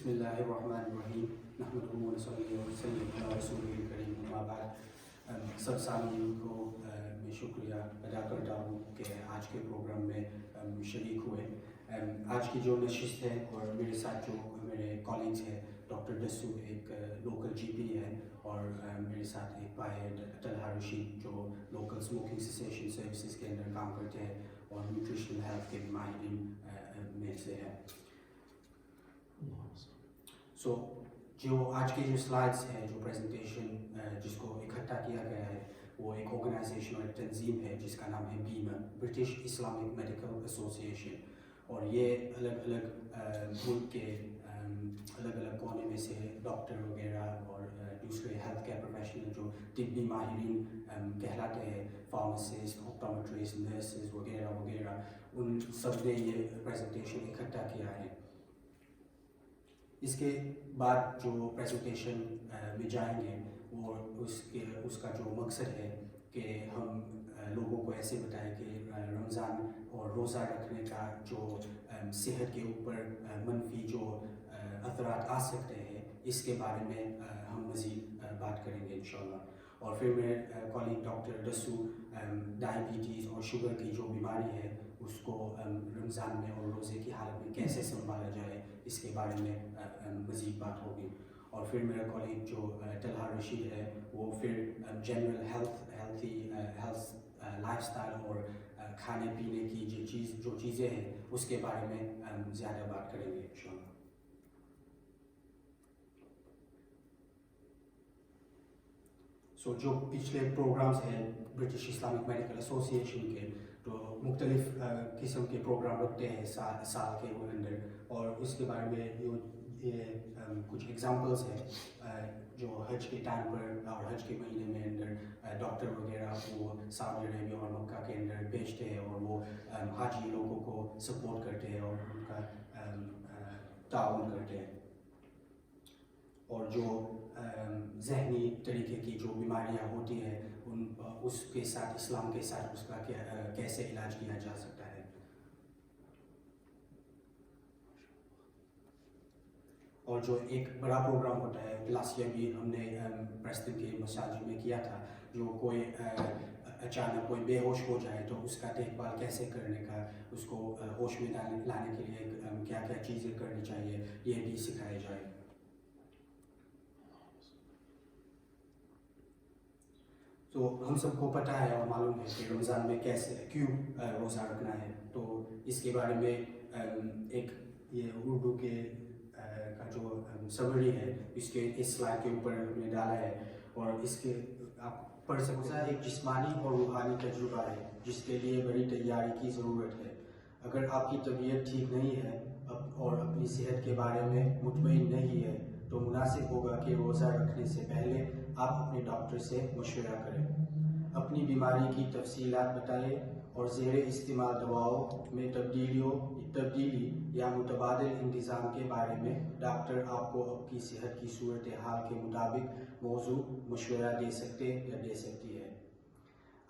بسم اللہ الرحمن الرحیم نحمدہ و نصلی و نسلم علی رسولہ الکریم اما بعد سب سامعین کو میں شکریہ ادا کرتا ہوں کہ آج کے پروگرام میں شریک ہوئے. آج کی جو نشست ہے اور میرے ساتھ جو میرے کالیگز ہیں ڈاکٹر ڈسو ایک لوکل جی پی ہے اور میرے ساتھ ایک بھائی ہے طلحہ رشید جو لوکل اسموکنگ سیسیشن سروسز کے اندر کام کرتے ہیں اور نیوٹریشنل ہیلتھ کے ماہرین میں سے ہے. جو آج کے جو سلائڈس ہیں جو پریزنٹیشن جس کو اکٹھا کیا گیا ہے وہ ایک آرگنائزیشن اور ایک تنظیم ہے جس کا نام ہے بیما برٹش اسلامک میڈیکل ایسوسیشن, اور یہ الگ الگ ملک کے الگ الگ کونے میں سے ڈاکٹر وغیرہ اور دوسرے ہیلتھ کیئر پروفیشنل جو طبی ماہرین کہلاتے ہیں, فارماسسٹ, آپٹومیٹرسٹ, نرسز وغیرہ وغیرہ, ان سب نے یہ پریزنٹیشن اکٹھا کیا ہے. اس کے بعد جو پریزنٹیشن میں جائیں گے وہ اس کا جو مقصد ہے کہ ہم لوگوں کو ایسے بتائیں کہ رمضان اور روزہ رکھنے کا جو صحت کے اوپر منفی جو اثرات آ سکتے ہیں اس کے بارے میں ہم مزید بات کریں گے انشاءاللہ. اور پھر میرے کالیگ ڈاکٹر ڈسو ڈائبٹیز اور شوگر کی جو بیماری ہے اس کو رمضان میں اور روزے کی حالت میں کیسے سنبھالا جائے اس کے بارے میں مزید بات ہوگی. اور پھر میرا کالیگ جو طلحہ رشید ہے وہ پھر جنرل ہیلتھ لائف اسٹائل اور کھانے پینے کی جو چیزیں ہیں اس کے بارے میں زیادہ بات کریں گے انشاءاللہ. جو پچھلے پروگرامز ہیں برٹش اسلامک میڈیکل ایسوسیشن کے تو مختلف قسم کے پروگرام رکھتے ہیں سال کے اندر, اور اس کے بارے میں یہ کچھ ایگزامپلس ہیں جو حج کے ٹائم پر اور حج کے مہینے میں اندر ڈاکٹر وغیرہ وہ سعودی عربیہ اور مکہ کے اندر بھیجتے ہیں اور وہ حاجی لوگوں کو سپورٹ کرتے ہیں اور ان کا تعاون کرتے ہیں. اور جو ذہنی طریقے کی جو بیماریاں ہوتی ہیں اس کے ساتھ اسلام کے ساتھ اس کا کیسے علاج کیا جا سکتا ہے. اور جو ایک بڑا پروگرام ہوتا ہے لاسٹ ایئر بھی ہم نے پریسٹن کے مساجد میں کیا تھا, جو کوئی اچانک کوئی بے ہوش ہو جائے تو اس کا دیکھ بھال کیسے کرنے کا, اس کو ہوش میں لانے کے لیے کیا کیا چیزیں کرنی چاہیے یہ بھی سکھایا جائے. تو ہم سب کو پتہ ہے اور معلوم ہے کہ رمضان میں کیوں روزہ رکھنا ہے, تو اس کے بارے میں ایک یہ اردو کے کا جو سمری ہے اس کے اس سلائڈ کے اوپر ہم نے ڈالا ہے, اور اس کے آپ پڑھ سکتے ہیں. ایک جسمانی اور روحانی تجربہ ہے جس کے لیے بڑی تیاری کی ضرورت ہے. اگر آپ کی طبیعت ٹھیک نہیں ہے اور اپنی صحت کے بارے میں مطمئن نہیں ہے تو مناسب ہوگا کہ روزہ رکھنے سے پہلے آپ اپنے ڈاکٹر سے مشورہ کریں, اپنی بیماری کی تفصیلات بتائیں اور زیر استعمال دواؤں میں تبدیلی یا متبادل انتظام کے بارے میں ڈاکٹر آپ کو آپ کی صحت کی صورتحال کے مطابق موضوع مشورہ دے سکتے یا دے سکتی ہے.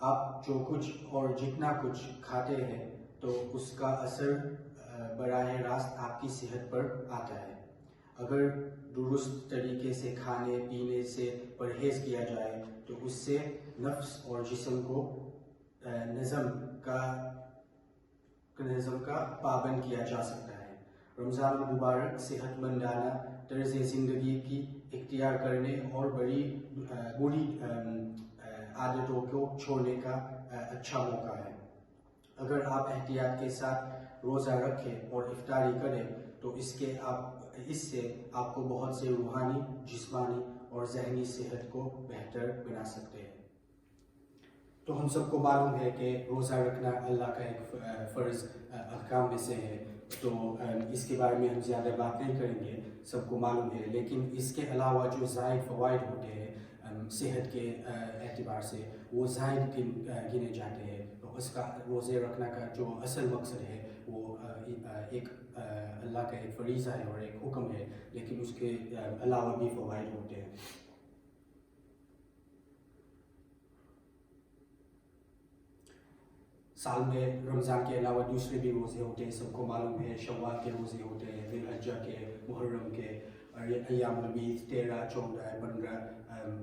آپ جو کچھ اور جتنا کچھ کھاتے ہیں تو اس کا اثر براہ راست آپ کی صحت پر آتا ہے. اگر درست طریقے سے کھانے پینے سے پرہیز کیا جائے تو اس سے نفس اور جسم کو نظم کا پابند کیا جا سکتا ہے. رمضان المبارک صحت مندانہ طرز زندگی کی اختیار کرنے اور بری عادتوں کو چھوڑنے کا اچھا موقع ہے. اگر آپ احتیاط کے ساتھ روزہ رکھیں اور افطاری کریں تو اس سے آپ کو بہت سے روحانی, جسمانی اور ذہنی صحت کو بہتر بنا سکتے ہیں. تو ہم سب کو معلوم ہے کہ روزہ رکھنا اللہ کا ایک فرض احکام میں سے ہے, تو اس کے بارے میں ہم زیادہ بات نہیں کریں گے, سب کو معلوم ہے. لیکن اس کے علاوہ جو زائد فوائد ہوتے ہیں صحت کے اعتبار سے وہ زائد گنے جاتے ہیں. تو اس کا روزے رکھنا کا جو اصل مقصد ہے وہ ایک اللہ کا ایک فریضہ ہے اور ایک حکم ہے, لیکن اس کے علاوہ بھی فوائد ہوتے ہیں. سال میں رمضان کے علاوہ دوسرے بھی روزے ہوتے ہیں, سب کو معلوم ہے. شوال کے روزے ہوتے ہیں, ذی الحجہ کے محرم کے اور ایام البیض 13, 14, 15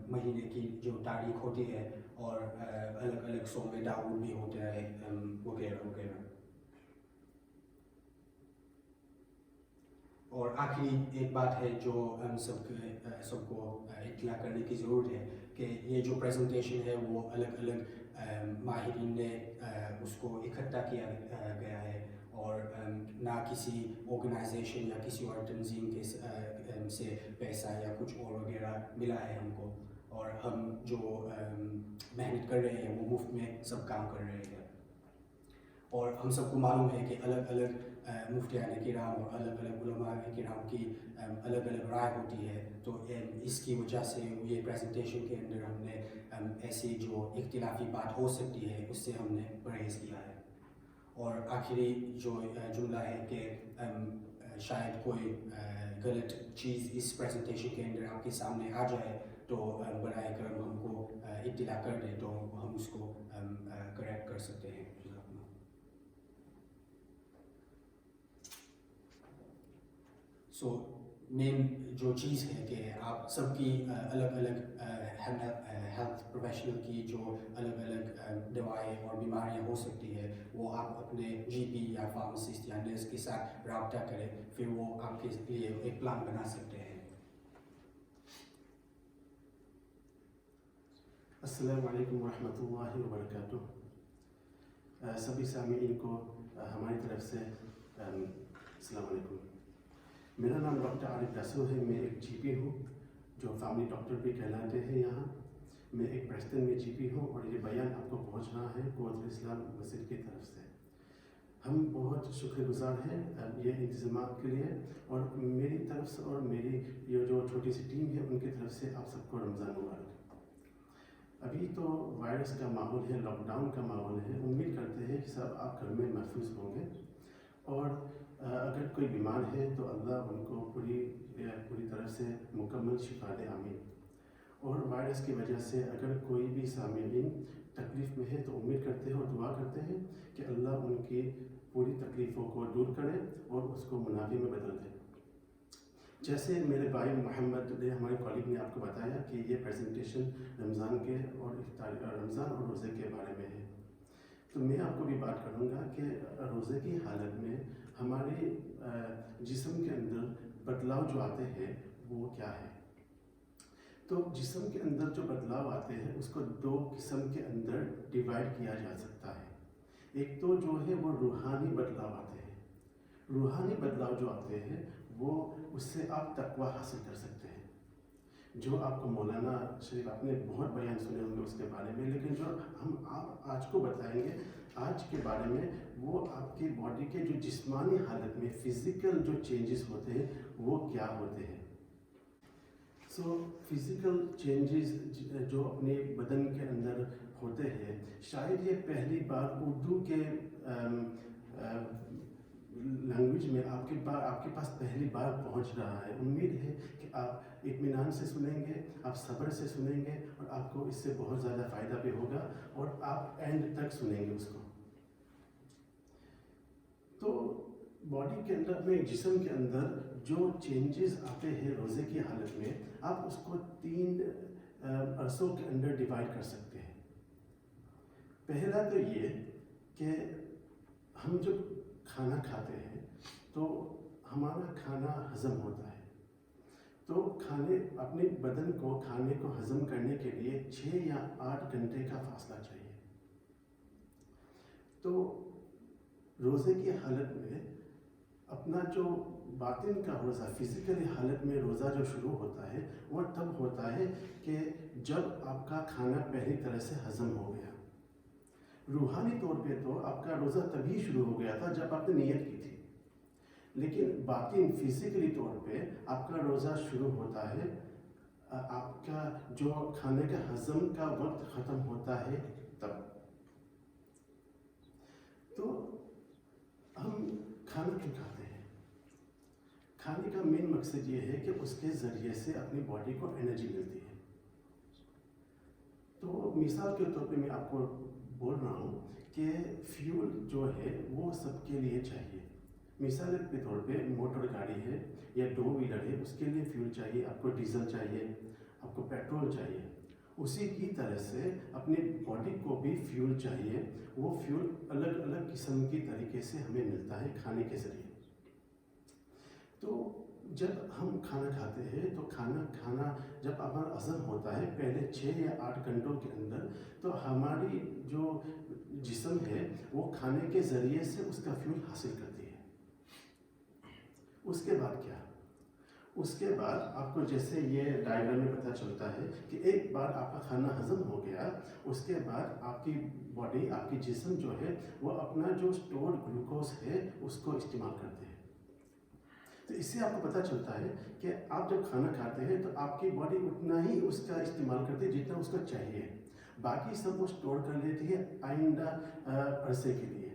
مہینے کی جو تاریخ ہوتی ہے اور الگ الگ صوم داؤد بھی ہوتا ہے وغیرہ وغیرہ. اور آخری ایک بات ہے جو ہم سب کو اطلاع کرنے کی ضرورت ہے کہ یہ جو پریزنٹیشن ہے وہ الگ الگ ماہرین نے اس کو اکٹھا کیا گیا ہے اور نہ کسی آرگنائزیشن یا کسی اور تنظیم کے سے پیسہ یا کچھ اور وغیرہ ملا ہے ہم کو, اور ہم جو محنت کر رہے ہیں وہ مفت میں سب کام کر رہے ہیں. اور ہم سب کو معلوم ہے کہ الگ الگ مفتیان کرام اور الگ الگ علماء کرام کی الگ الگ رائے ہوتی ہے, تو اس کی وجہ سے یہ پریزنٹیشن کے اندر ہم نے ایسی جو اختلافی بات ہو سکتی ہے اس سے ہم نے پرہیز کیا ہے. اور آخری جو جملہ ہے کہ شاید کوئی غلط چیز اس پریزنٹیشن کے اندر آپ کے سامنے آ جائے تو برائے کرم ہم کو اطلاع کر دیں تو ہم اس کو کریکٹ کر سکتے ہیں. سو مین جو چیز ہے کہ آپ سب کی الگ الگ ہیلتھ پروفیشنل کی جو الگ الگ دوائیں اور بیماریاں ہو سکتی ہے وہ آپ اپنے جی پی یا فارماسسٹ یا نرس کے ساتھ رابطہ کریں, پھر وہ آپ کے لیے ایک پلان بنا سکتے ہیں. السلام علیکم ورحمۃ اللہ وبرکاتہ. سبھی سامعین کو ہماری طرف سے السلام علیکم. میرا نام ڈاکٹر عارف ڈاسو ہے. میں ایک جی پی ہوں جو فیملی ڈاکٹر بھی کہلاتے ہیں یہاں. میں ایک پریسٹن میں جی پی ہوں اور یہ بیان آپ کو پہنچ رہا ہے قوت اسلام مسجد کی طرف سے. ہم بہت شکر گزار ہیں یہ انتظامات کے لیے, اور میری طرف سے اور میری یہ جو چھوٹی سی ٹیم ہے ان کی طرف سے آپ سب کو رمضان مبارک. ابھی تو وائرس کا ماحول ہے, لاک ڈاؤن کا ماحول ہے. امید کرتے ہیں کہ سب آپ گھر میں محفوظ ہوں گے, اور اگر کوئی بیمار ہے تو اللہ ان کو پوری طرح سے مکمل شفا دے, آمین. اور وائرس کی وجہ سے اگر کوئی بھی سامعین تکلیف میں ہے تو امید کرتے ہیں اور دعا کرتے ہیں کہ اللہ ان کی پوری تکلیفوں کو دور کرے اور اس کو منافع میں بدل دے. جیسے میرے بھائی محمد نے, ہمارے کالگ نے آپ کو بتایا کہ یہ پریزنٹیشن رمضان کے اور رمضان اور روزے کے بارے میں ہے, تو میں آپ کو بھی بات کروں گا کہ روزے کی حالت میں ہمارے جسم کے اندر بدلاؤ جو آتے ہیں وہ کیا ہے. تو جسم کے اندر جو بدلاؤ آتے ہیں اس کو دو قسم کے اندر ڈیوائڈ کیا جا سکتا ہے. ایک تو جو ہے وہ روحانی بدلاؤ آتے ہیں. روحانی بدلاؤ جو آتے ہیں وہ اس سے آپ تقوی حاصل کر سکتے ہیں, جو آپ کو مولانا شریف آپ نے بہت بیان سنے ہوں گے اس کے بارے میں, لیکن جو ہم آپ آج کو بتائیں گے آج کے بارے میں وہ آپ کی باڈی کے جو جسمانی حالت میں فزیکل جو چینجز ہوتے ہیں وہ کیا ہوتے ہیں. سو فزیکل چینجز جو اپنے بدن کے اندر ہوتے ہیں, شاید یہ پہلی بار اردو کے لینگویج میں آپ کے پاس پہلی بار پہنچ رہا ہے. امید ہے کہ آپ اطمینان سے سنیں گے, آپ صبر سے سنیں گے, اور آپ کو اس سے بہت زیادہ فائدہ بھی ہوگا, اور آپ اینڈ تک سنیں گے اس کو. تو باڈی کے اندر میں جسم کے اندر جو چینجز آتے ہیں روزے کی حالت میں, آپ اس کو 3 عرصوں کے اندر ڈیوائڈ کر سکتے ہیں. پہلا تو یہ کہ ہم جب کھانا کھاتے ہیں تو ہمارا کھانا ہضم ہوتا ہے, تو اپنے بدن کو کھانے کو ہضم کرنے کے لیے 6 یا 8 گھنٹے کا فاصلہ چاہیے. تو روزے کی حالت میں اپنا جو باطن کا روزہ, فزیکلی حالت میں روزہ جو شروع ہوتا ہے وہ تب ہوتا ہے کہ جب آپ کا کھانا پہلی طرح سے ہضم ہو گیا. روحانی طور پہ تو آپ کا روزہ تبھی شروع ہو گیا تھا جب آپ نے نیت کی تھی, لیکن باطن فزیکلی طور پہ آپ کا روزہ شروع ہوتا ہے آپ کا جو کھانے کا ہضم کا وقت ختم ہوتا ہے تب. تو ہم کھانا کیوں کھاتے ہیں؟ کھانے کا مین مقصد یہ ہے کہ اس کے ذریعے سے اپنی باڈی کو انرجی ملتی ہے. تو مثال کے طور پہ میں آپ کو بول رہا ہوں کہ فیول جو ہے وہ سب کے لیے چاہیے. مثال کے طور پہ موٹر گاڑی ہے یا 2 ویلر ہے، اس کے لیے فیول چاہیے، آپ کو ڈیزل چاہیے، آپ کو پیٹرول چاہیے. اسی کی طرح سے اپنی باڈی کو بھی فیول چاہیے. وہ فیول الگ الگ قسم کی طریقے سے ہمیں ملتا ہے کھانے کے ذریعے. تو جب ہم کھانا کھاتے ہیں تو کھانا جب ہمارا ہضم ہوتا ہے پہلے 6 یا 8 گھنٹوں کے اندر، تو ہماری جو جسم ہے وہ کھانے کے ذریعے سے اس کا فیول حاصل کرتی ہے. اس کے بعد کیا؟ اس کے بعد آپ کو جیسے یہ ڈائیگرام میں پتہ چلتا ہے کہ ایک بار آپ کا کھانا ہضم ہو گیا، اس کے بعد آپ کی باڈی، آپ کی جسم جو ہے وہ اپنا جو اسٹور گلوکوز ہے اس کو استعمال کرتے ہیں. تو اس سے آپ کو پتہ چلتا ہے کہ آپ جب کھانا کھاتے ہیں تو آپ کی باڈی اتنا ہی اس کا استعمال کرتی ہے جتنا اس کو چاہیے، باقی سب وہ اسٹور کر لیتی ہے آئندہ عرصے کے لیے.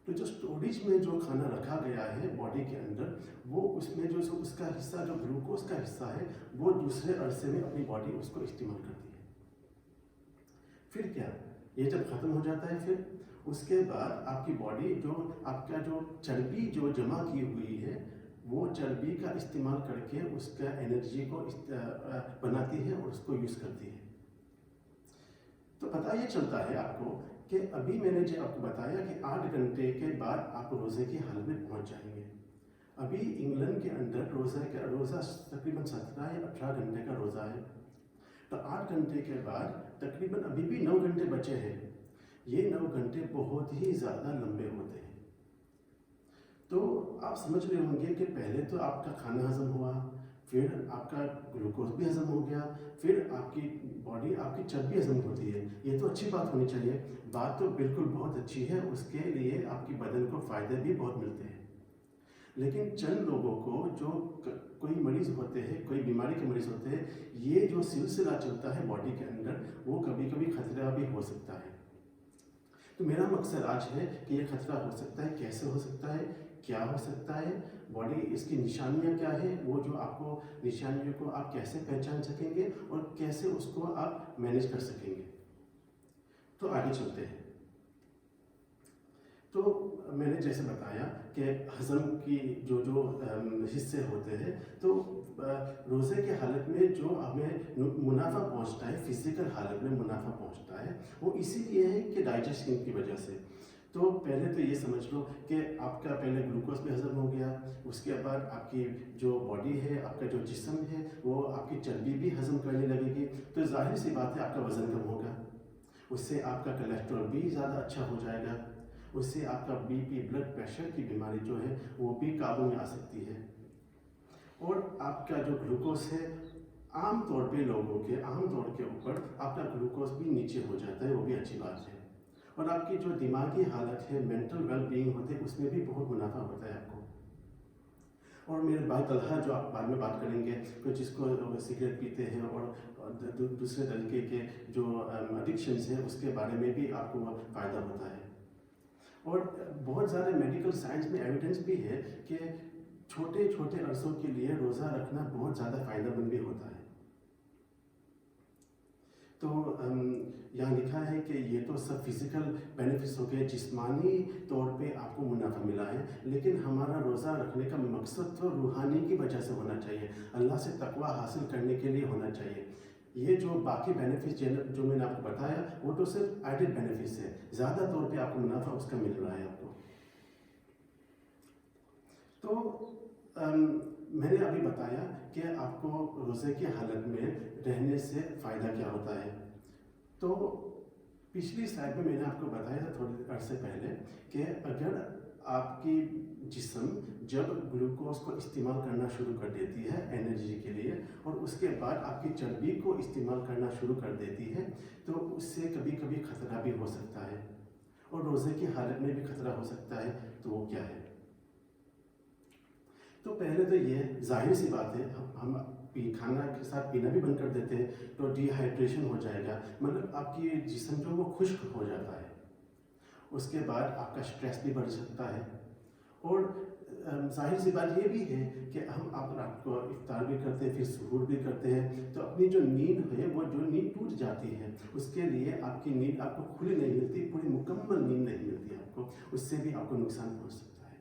تو جو اسٹوریج میں جو کھانا رکھا گیا ہے باڈی کے اندر، وہ اس میں جو اس کا حصہ، جو گلوکوز کا حصہ ہے، وہ دوسرے عرصے میں اپنی باڈی اس کو استعمال کرتی ہے. پھر کیا؟ یہ جب ختم ہو جاتا ہے، پھر اس کے بعد آپ کی باڈی جو آپ کا جو چربی جو جمع کی ہوئی ہے، وہ چربی کا استعمال کر کے اس کا انرجی کو بناتی ہے اور اس کو یوز کرتی ہے. تو پتہ یہ چلتا ہے آپ کو کہ ابھی میں نے جو آپ کو بتایا کہ 8 گھنٹے کے بعد آپ روزے کی حالت میں پہنچ جائیں گے. ابھی انگلینڈ کے اندر روزہ تقریباً 17 یا 18 گھنٹے کا روزہ ہے. تو 8 گھنٹے کے بعد تقریباً ابھی بھی 9 گھنٹے بچے ہیں. یہ 9 گھنٹے بہت ہی زیادہ لمبے ہوتے ہیں. تو آپ سمجھ رہے ہوں گے کہ پہلے تو آپ کا کھانا ہضم ہوا، پھر آپ کا گلوکوز بھی ہضم ہو گیا، پھر آپ کی باڈی، آپ کی چربی ہضم ہوتی ہے. یہ تو اچھی بات ہونی چاہیے، بات تو بالکل بہت اچھی ہے، اس کے لیے آپ کی بدن کو فائدے بھی بہت ملتے ہیں. لیکن چند لوگوں کو جو کوئی مریض ہوتے ہیں، کوئی بیماری کے مریض ہوتے ہیں، یہ جو سلسلہ چلتا ہے باڈی کے اندر، وہ کبھی کبھی خطرہ بھی ہو سکتا ہے. تو میرا مقصد آج ہے کہ یہ خطرہ ہو سکتا ہے، کیسے ہو سکتا ہے، کیا ہو سکتا ہے، باڈی اس کی نشانیاں کیا ہے، وہ جو آپ کو نشانیوں کو آپ کیسے پہچان سکیں گے اور کیسے اس کو آپ مینیج کر سکیں گے. تو آگے چلتے ہیں. تو میں نے جیسے بتایا کہ ہضم کی جو حصے ہوتے ہیں، تو روزے کے حالت میں جو ہمیں منافع پہنچتا ہے، فزیکل حالت میں منافع پہنچتا ہے، وہ اسی لیے ہے کہ ڈائجیشن کی وجہ سے. تو پہلے تو یہ سمجھ لو کہ آپ کا پہلے گلوکوز بھی ہضم ہو گیا، اس کے بعد آپ کی جو باڈی ہے، آپ کا جو جسم ہے، وہ آپ کی چربی بھی ہضم کرنے لگے گی. تو ظاہر سی بات ہے آپ کا وزن کم ہوگا، اس سے آپ کا کولیسٹرول بھی زیادہ اچھا ہو جائے گا، اس سے آپ کا بی پی، بلڈ پریشر کی بیماری جو ہے وہ بھی قابو میں آ سکتی ہے. اور آپ کا جو گلوکوز ہے، عام طور پہ لوگوں کے عام طور کے اوپر آپ کا گلوکوز بھی نیچے ہو جاتا ہے، وہ بھی اچھی بات ہے. اور آپ کی جو دماغی حالت ہے، مینٹل ویل بینگ ہوتے ہیں، اس میں بھی بہت منافع ہوتا ہے آپ کو. اور میرے بھائی طلحہ جو آپ بعد میں بات کریں گے، کہ جس کو سگریٹ پیتے ہیں اور دوسرے طریقے کے جو ایڈکشنز ہیں، اس کے بارے میں بھی آپ کو فائدہ ہوتا ہے. اور بہت زیادہ میڈیکل سائنس میں ایویڈنس بھی ہے کہ چھوٹے چھوٹے عرصوں کے لیے روزہ رکھنا بہت زیادہ فائدہ مند بھی ہوتا ہے. تو یہاں لکھا ہے کہ یہ تو سب فزیکل بینیفٹس ہو گئے، جسمانی طور پہ آپ کو منافع ملا ہے، لیکن ہمارا روزہ رکھنے کا مقصد تو روحانی کی وجہ سے ہونا چاہیے، اللہ سے تقوی حاصل کرنے کے لیے ہونا چاہیے. یہ جو باقی بینیفٹس جو میں نے آپ کو بتایا، وہ تو صرف ایڈڈ بینیفٹس ہے، زیادہ طور پہ آپ کو منافع اس کا مل رہا ہے آپ کو. تو میں نے ابھی بتایا کہ آپ کو روزے کی حالت میں رہنے سے فائدہ کیا ہوتا ہے. تو پچھلی سلائڈ میں نے آپ کو بتایا تھا تھوڑے عرصے پہلے کہ اگر آپ کی جسم جب گلوکوز کو استعمال کرنا شروع کر دیتی ہے انرجی کے لیے، اور اس کے بعد آپ کی چربی کو استعمال کرنا شروع کر دیتی ہے، تو اس سے کبھی کبھی خطرہ بھی ہو سکتا ہے، اور روزے کی حالت میں بھی خطرہ ہو سکتا ہے. تو وہ کیا ہے؟ تو پہلے تو یہ ظاہر سی بات ہے، ہم کھانا کے ساتھ پینا بھی بند کر دیتے ہیں تو ڈی ہائیڈریشن ہو جائے گا، مطلب آپ کی جسم جو وہ خشک ہو جاتا ہے. اس کے بعد آپ کا اسٹریس بھی بڑھ سکتا ہے. اور ظاہر سی بات یہ بھی ہے کہ آپ رات کو افطار بھی کرتے ہیں، پھر سحور بھی کرتے ہیں، تو اپنی جو نیند ہے، وہ جو نیند ٹوٹ جاتی ہے، اس کے لیے آپ کی نیند آپ کو کھلی نہیں ملتی، پوری مکمل نیند نہیں ملتی آپ کو، اس سے بھی آپ کو نقصان پہنچ سکتا ہے.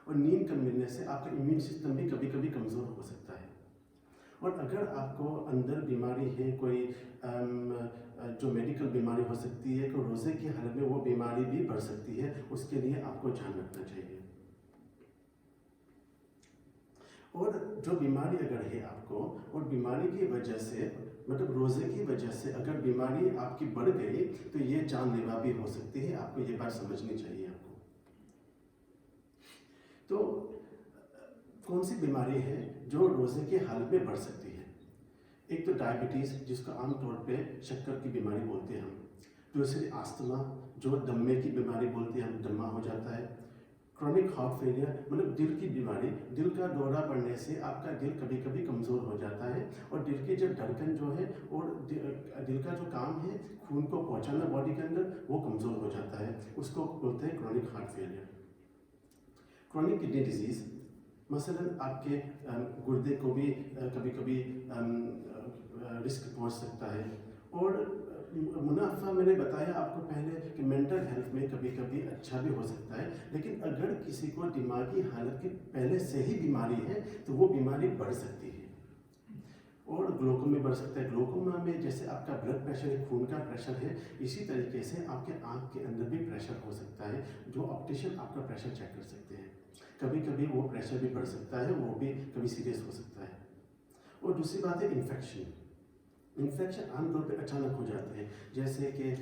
اور نیند کم ملنے سے آپ کا امیون سسٹم بھی کبھی کبھی کمزور ہو سکتا ہے. اور اگر آپ کو اندر بیماری ہے کوئی جو میڈیکل بیماری ہو سکتی ہے کہ روزے کی حالت میں وہ بیماری بھی بڑھ سکتی ہے, اس کے لیے آپ کو دھیان رکھنا چاہیے. اور جو بیماری اگر ہے آپ کو, اور بیماری کی وجہ سے مطلب روزے کی وجہ سے اگر بیماری آپ کی بڑھ گئی تو یہ جان لیوا بھی ہو سکتی ہے. آپ کو یہ بات سمجھنی چاہیے آپ کو. تو کون سی بیماری ہے جو روزے کی حالت میں بڑھ سکتی ہے؟ ایک تو ڈائبٹیز, جس کو عام طور پہ شکر کی بیماری بولتے ہیں ہم. دوسری آستما, جو دمے کی بیماری بولتے ہیں ہم, دمہ ہو جاتا ہے. کرونک ہارٹ فیلئر مطلب دل کی بیماری, دل کا دورہ پڑنے سے آپ کا دل کبھی کبھی کمزور ہو جاتا ہے, اور دل کی جو دھڑکن جو ہے اور دل کا جو کام ہے خون کو پہنچانا باڈی کے اندر, وہ کمزور ہو جاتا ہے. اس کو بولتے ہیں chronic heart failure. Chronic kidney disease, مثلا آپ کے گردے کو بھی کبھی کبھی رسک پہنچ سکتا ہے. اور منافع میں نے بتایا آپ کو پہلے کہ مینٹل ہیلتھ میں کبھی کبھی اچھا بھی ہو سکتا ہے, لیکن اگر کسی کو دماغی حالت کی پہلے سے ہی بیماری ہے تو وہ بیماری بڑھ سکتی ہے. اور گلوکوما بڑھ سکتا ہے. گلوکوما میں جیسے آپ کا بلڈ پریشر خون کا پریشر ہے, اسی طریقے سے آپ کے آنکھ کے اندر بھی پریشر ہو سکتا ہے, جو آپٹیشن آپ کا پریشر چیک کر سکتے ہیں. کبھی کبھی وہ پریشر بھی بڑھ سکتا ہے, وہ بھی کبھی سیریس ہو سکتا ہے. اور دوسری بات ہے انفیکشن. انفیکشن عام طور پہ اچانک ہو جاتے ہیں, جیسے کہ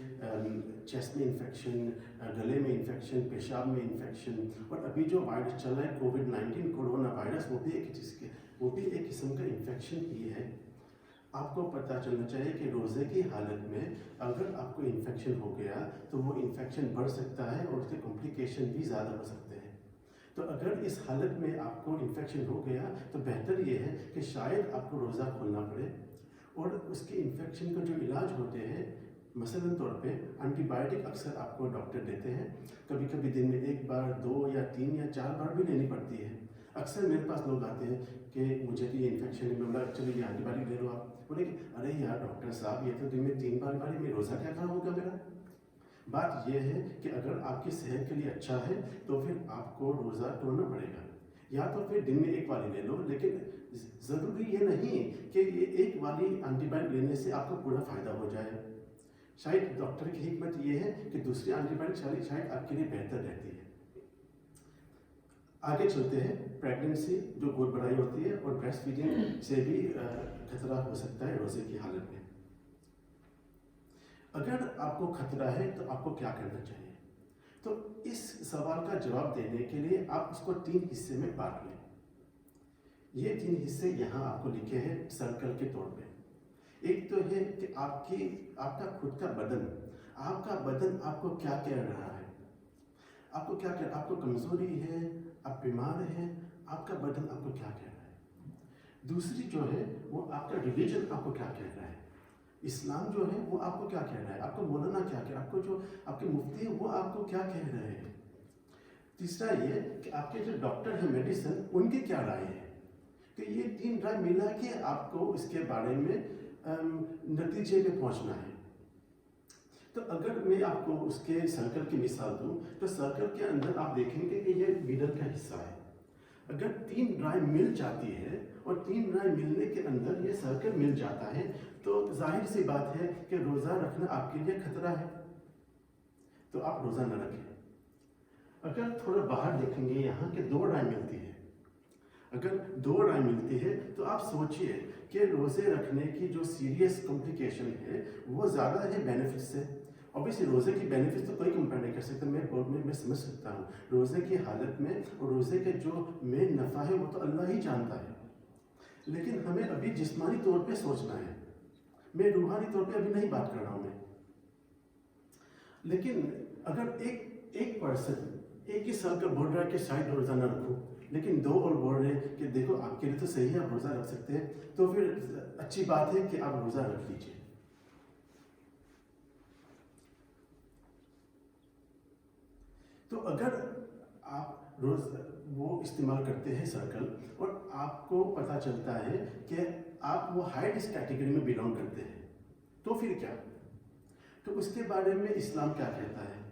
چیسٹ میں انفیکشن, گلے میں انفیکشن, پیشاب میں انفیکشن. اور ابھی جو وائرس چل رہا ہے کووڈ-19 کورونا وائرس, وہ بھی ایک قسم کا انفیکشن ہی ہے. آپ کو پتہ چلنا چاہیے کہ روزے کی حالت میں اگر آپ کو انفیکشن ہو گیا تو وہ انفیکشن بڑھ سکتا ہے اور اس کے کمپلیکیشن بھی زیادہ ہو سکتے ہیں. تو اگر اس حالت میں آپ کو انفیکشن ہو گیا تو بہتر یہ ہے کہ شاید آپ کو روزہ کھولنا پڑے. اور اس کے انفیکشن کا جو علاج ہوتے ہیں, مثلاً طور پہ اینٹی بائیوٹک اکثر آپ کو ڈاکٹر دیتے ہیں. کبھی کبھی دن میں 1 بار 2 یا 3 یا 4 بار بھی لینی پڑتی ہے. اکثر میرے پاس لوگ آتے ہیں کہ مجھے تو یہ انفیکشن ہے, میں بولا چلیے یہ اینٹی بائیوٹک لے لو آپ. بولے کہ ارے یار ڈاکٹر صاحب, یہ تو دن میں 3 بار بیماری میں روزہ کیا خراب ہوگا میرا. بات یہ ہے کہ اگر آپ کی صحت کے لیے اچھا ہے تو پھر آپ کو روزہ توڑنا پڑے گا, یا تو پھر دن میں 1 والی لے لو. لیکن ضروری یہ نہیں کہ یہ 1 والی اینٹی بائیوٹک لینے سے آپ کو پورا فائدہ ہو جائے. شاید ڈاکٹر کی حکمت یہ ہے کہ دوسری اینٹی بائیوٹک شاید آپ کے لیے بہتر رہتی ہے. آگے چلتے ہیں. پریگننسی جو گود بڑھائی ہوتی ہے اور بریسٹ فیڈنگ سے بھی خطرہ ہو سکتا ہے روزے کی حالت میں. اگر آپ کو خطرہ ہے تو آپ کو کیا کرنا چاہیے؟ تو اس سوال کا جواب دینے کے لیے آپ اس کو 3 حصے میں بانٹ لیں. یہ 3 حصے یہاں آپ کو لکھے ہیں سرکل کے طور پہ. ایک تو ہے کہ آپ کا خود کا بدن, آپ کا بدن آپ کو کیا کہہ رہا ہے. آپ کو کیا کہہ, آپ کو کمزوری ہے, آپ بیمار ہیں, آپ کا بدن آپ کو کیا کہہ رہا ہے. دوسری جو ہے وہ آپ کا ریلیجن آپ کو کیا کہہ رہا ہے. اسلام جو ہے وہ آپ کو کیا کہہ رہا ہے, آپ کو مولانا کیا کہہ رہا ہے, آپ کو جو آپ کے مفتی ہیں وہ آپ کو کیا کہہ رہے ہیں. تیسرا یہ کہ آپ کے جو ڈاکٹر ہیں میڈیسن, ان کی کیا رائے ہے. تو یہ 3 رائے ملا کے آپ کو اس کے بارے میں نتیجے پہ پہنچنا ہے. تو اگر میں آپ کو اس کے سرکل کی مثال دوں تو سرکل کے اندر آپ دیکھیں گے کہ یہ میڈل کا حصہ ہے. اگر 3 رائے مل جاتی ہے اور 3 رائے ملنے کے اندر یہ سرکل مل جاتا ہے تو ظاہر سی بات ہے کہ روزہ رکھنا آپ کے لیے خطرہ ہے, تو آپ روزہ نہ رکھیں. اگر تھوڑا باہر دیکھیں گے یہاں کہ 2 رائے ملتی ہے, اگر 2 رائے ملتی ہے تو آپ سوچئے کہ روزے رکھنے کی جو سیریس کمپلیکیشن ہے وہ زیادہ ہے بینیفٹ سے. اوبیسلی روزے کی بینیفٹ تو کوئی کمپیئر نہیں کر سکتا. میں سمجھ سکتا ہوں روزے کی حالت میں اور روزے کے جو مین نفع ہے وہ تو اللہ ہی جانتا ہے, لیکن ہمیں ابھی جسمانی طور پہ سوچنا ہے. میں روحانی طور پہ ابھی نہیں بات کر رہا ہوں میں. لیکن اگر ایک پرسن ایک ہی سال کا بول رہا ہے کہ شاید روزہ نہ رکھو, لیکن 2 اور بول رہے ہیں کہ دیکھو آپ کے لیے تو صحیح ہے, آپ روزہ رکھ سکتے ہیں, تو پھر اچھی بات ہے کہ آپ روزہ رکھ لیجیے. تو اگر آپ وہ استعمال کرتے ہیں سرکل اور آپ کو پتہ چلتا ہے کہ آپ وہ ہائی رسک کیٹیگری میں بلانگ کرتے ہیں, تو پھر کیا. تو اس کے بارے میں اسلام کیا کہتا ہے.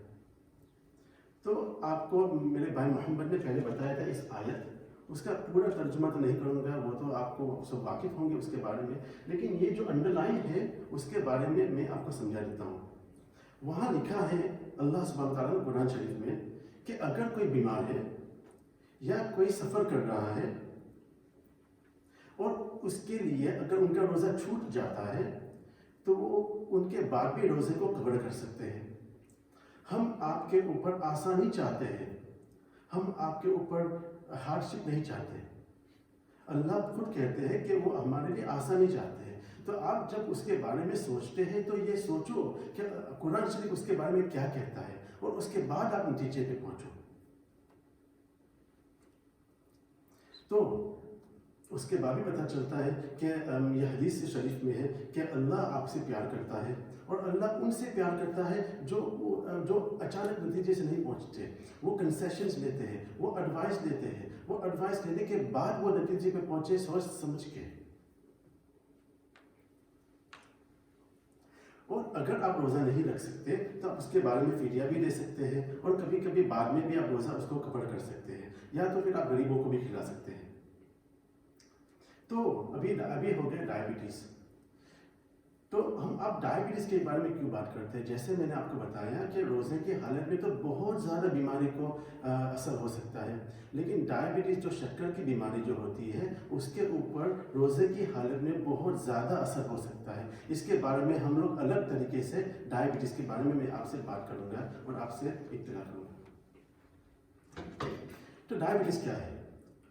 تو آپ کو میرے بھائی محمد نے پہلے بتایا تھا اس آیت، اس کا پورا ترجمہ تو نہیں کروں گا، وہ تو آپ کو سب واقف ہوں گے اس کے بارے میں، لیکن یہ جو انڈر لائن ہے اس کے بارے میں آپ کو سمجھا دیتا ہوں۔ وہاں لکھا ہے اللہ سبحانہ تعالیٰ نے قرآن شریف میں کہ اگر کوئی بیمار ہے یا کوئی سفر کر رہا ہے اور اس کے لیے اگر ان کا روزہ چھوٹ جاتا ہے تو وہ ان کے بعد بھی روزے کو کور کر سکتے ہیں۔ ہم آپ کے اوپر آسانی چاہتے ہیں، ہم آپ کے اوپر ہارڈ شپ نہیں چاہتے۔ اللہ خود کہتے ہیں کہ وہ ہمارے لیے آسانی چاہتے ہیں۔ تو آپ جب اس کے بارے میں سوچتے ہیں تو یہ سوچو کہ قرآن شریف اس کے بارے میں کیا کہتا ہے اور اس کے بعد آپ نتیجے پہ پہنچو۔ تو اس کے بعد بھی پتہ چلتا ہے کہ یہ حدیث شریف میں ہے کہ اللہ آپ سے پیار کرتا ہے اور اللہ ان سے پیار کرتا ہے جو اچانک نتیجے سے نہیں پہنچتے، وہ کنسیشنز لیتے ہیں، وہ ایڈوائس دیتے ہیں، وہ ایڈوائس لینے کے بعد وہ نتیجے پہ پہنچے سوچ سمجھ کے۔ اور اگر آپ روزہ نہیں رکھ سکتے تو آپ اس کے بارے میں فدیہ بھی دے سکتے ہیں، اور کبھی کبھی بعد میں بھی آپ روزہ اس کو کور کر سکتے ہیں، یا تو پھر آپ غریبوں کو بھی کھلا سکتے ہیں۔ تو ابھی ہو گیا ڈائبٹیز۔ تو ہم اب ڈائبٹیز کے بارے میں کیوں بات کرتے ہیں؟ جیسے میں نے آپ کو بتایا کہ روزے کی حالت میں تو بہت زیادہ بیماری کو اثر ہو سکتا ہے، لیکن ڈائبٹیز جو شکر کی بیماری جو ہوتی ہے اس کے اوپر روزے کی حالت میں بہت زیادہ اثر ہو سکتا ہے۔ اس کے بارے میں ہم لوگ الگ طریقے سے ڈائبٹیز کے بارے میں آپ سے بات کروں گا اور آپ سے اطلاع کروں گا۔ تو ڈائبٹیز کیا ہے؟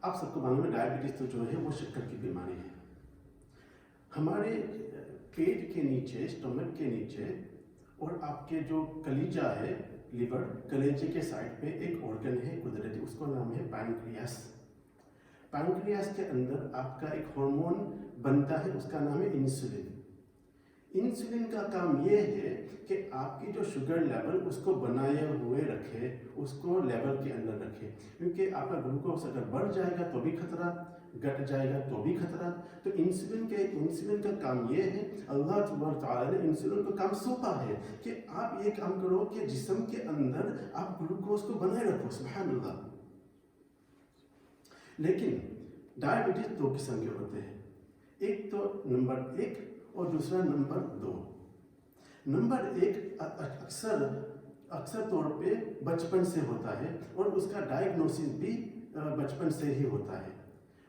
آپ سب کو معلوم ہے ڈائبٹیز تو جو ہے وہ شکر کی بیماری ہے۔ ہمارے پیٹ کے نیچے، اسٹمک کے نیچے، اور آپ کے جو کلیجہ ہے، لیور، کلیجے کے سائڈ پہ ایک آرگن ہے قدرتی، اس کا نام ہے پینکریاس۔ پینکریاس کے اندر آپ کا ایک ہارمون بنتا ہے، اس کا نام ہے انسولین۔ انسولین کا کام یہ ہے کہ آپ کی جو شوگر لیول اس کو بنائے ہوئے رکھے، اس کو لیول کے اندر رکھے، کیونکہ آپ کا گلوکوز اگر بڑھ جائے گا تو بھی خطرہ، گھٹ جائے گا تو بھی خطرہ۔ تو انسولین کا کام یہ ہے، اللہ تبارک تعالیٰ نے انسولین کو کام سونپا ہے کہ آپ یہ کام کرو کہ جسم کے اندر آپ گلوکوز کو بنائے رکھو۔ سبحان اللہ۔ لیکن ڈائبٹیز دو قسم کے ہوتے ہیں، ایک تو نمبر 1 اور دوسرا نمبر 2۔ نمبر 1 اکثر طور پہ بچپن سے ہوتا ہے، اور اس کا ڈائگنوسس بھی بچپن سے ہی ہوتا ہے۔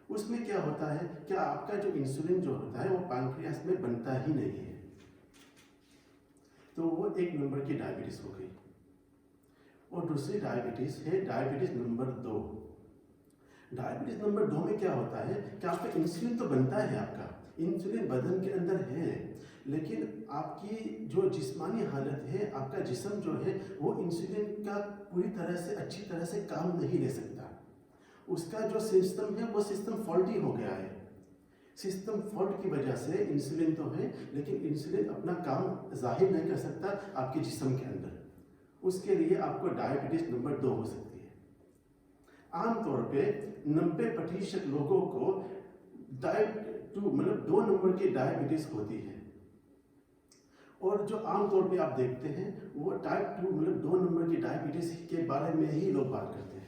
اس میں کیا ہوتا ہے کہ آپ کا جو انسولین جو ہوتا ہے وہ پینکریاس میں بنتا ہی نہیں ہے، تو وہ ایک نمبر کی ڈائبٹیز ہو گئی۔ اور دوسری ڈائبٹیز ہے ڈائبٹیز نمبر 2۔ ڈائبٹیز نمبر 2 میں کیا ہوتا ہے کہ آپ کا انسولین تو بنتا ہے، آپ کا انسولین بدن کے اندر ہے، لیکن آپ کی جو جسمانی حالت ہے، آپ کا جسم جو ہے وہ انسولین کا پوری طرح سے اچھی طرح سے کام نہیں لے سکتا۔ اس کا جو سسٹم ہے وہ سسٹم فالٹی ہو گیا ہے۔ سسٹم فالٹ کی وجہ سے انسولین تو ہے، لیکن انسولین اپنا کام ظاہر نہیں کر سکتا آپ کے جسم کے اندر۔ اس کے لیے آپ کو ڈائبٹیز نمبر 2 ہو سکتی ہے۔ عام طور پہ 90% لوگوں کو ٹائپ 2 مطلب 2 نمبر کی ڈائبٹیز ہوتی ہے، اور جو عام طور پہ آپ دیکھتے ہیں وہ ٹائپ 2 مطلب 2 نمبر کی ڈائبٹیز کے بارے میں ہی لوگ بات کرتے ہیں۔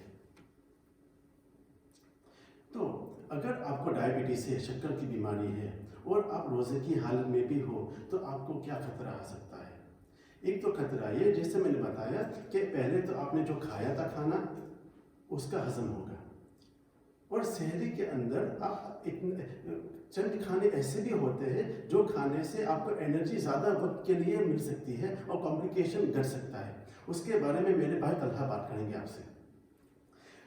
تو اگر آپ کو ڈائبٹیز ہے، شکر کی بیماری ہے، اور آپ روزے کی حالت میں بھی ہو تو آپ کو کیا خطرہ آ سکتا ہے؟ ایک تو خطرہ یہ، جیسے میں نے بتایا کہ پہلے تو آپ نے جو کھایا تھا کھانا اس کا ہضم ہوگا، اور سحری کے اندر آپ چند کھانے ایسے بھی ہوتے ہیں جو کھانے سے آپ کو انرجی زیادہ وقت کے لیے مل سکتی ہے اور کمپلیکیشن گھٹ سکتا ہے۔ اس کے بارے میں میرے بھائی طلحہ بات کریں گے آپ سے۔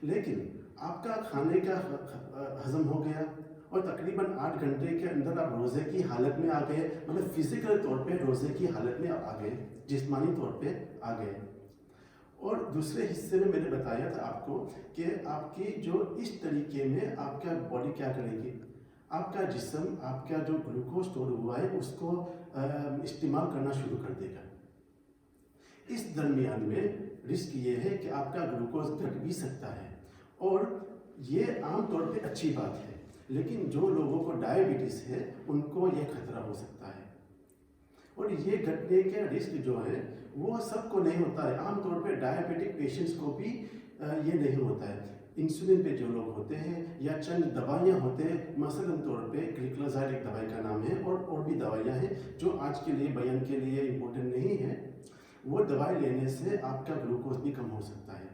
لیکن آپ کا کھانے کا ہضم ہو گیا اور تقریباً 8 گھنٹے کے اندر آپ روزے کی حالت میں آ گئے، مطلب فزیکل طور پہ روزے کی حالت میں آپ آ گئے، جسمانی طور پہ آ گئے۔ اور دوسرے حصے میں نے بتایا تھا آپ کو کہ آپ کی جو اس طریقے میں آپ کا باڈی کیا کرے گی، آپ کا جسم آپ کا جو گلوکوز اسٹور ہوا ہے اس کو استعمال کرنا شروع کر دے گا۔ اس درمیان میں رسک یہ ہے کہ آپ کا گلوکوز گھٹ بھی سکتا ہے، اور یہ عام طور پہ اچھی بات ہے، لیکن جو لوگوں کو ڈائبٹیز ہے ان کو یہ خطرہ ہو سکتا ہے۔ اور یہ گھٹنے کا رسک جو ہے وہ سب کو نہیں ہوتا ہے. عام طور پہ ڈائبٹک پیشنٹس کو بھی یہ نہیں ہوتا ہے. انسولین پہ جو لوگ ہوتے ہیں یا چند دوائیاں ہوتے ہیں, مثلاً طور پہ گلیکلازائڈ ایک دوائی کا نام ہے, اور بھی دوائیاں ہیں جو آج کے لیے بیان کے لیے امپورٹنٹ نہیں ہے. وہ دوائی لینے سے آپ کا گلوکوز بھی کم ہو سکتا ہے.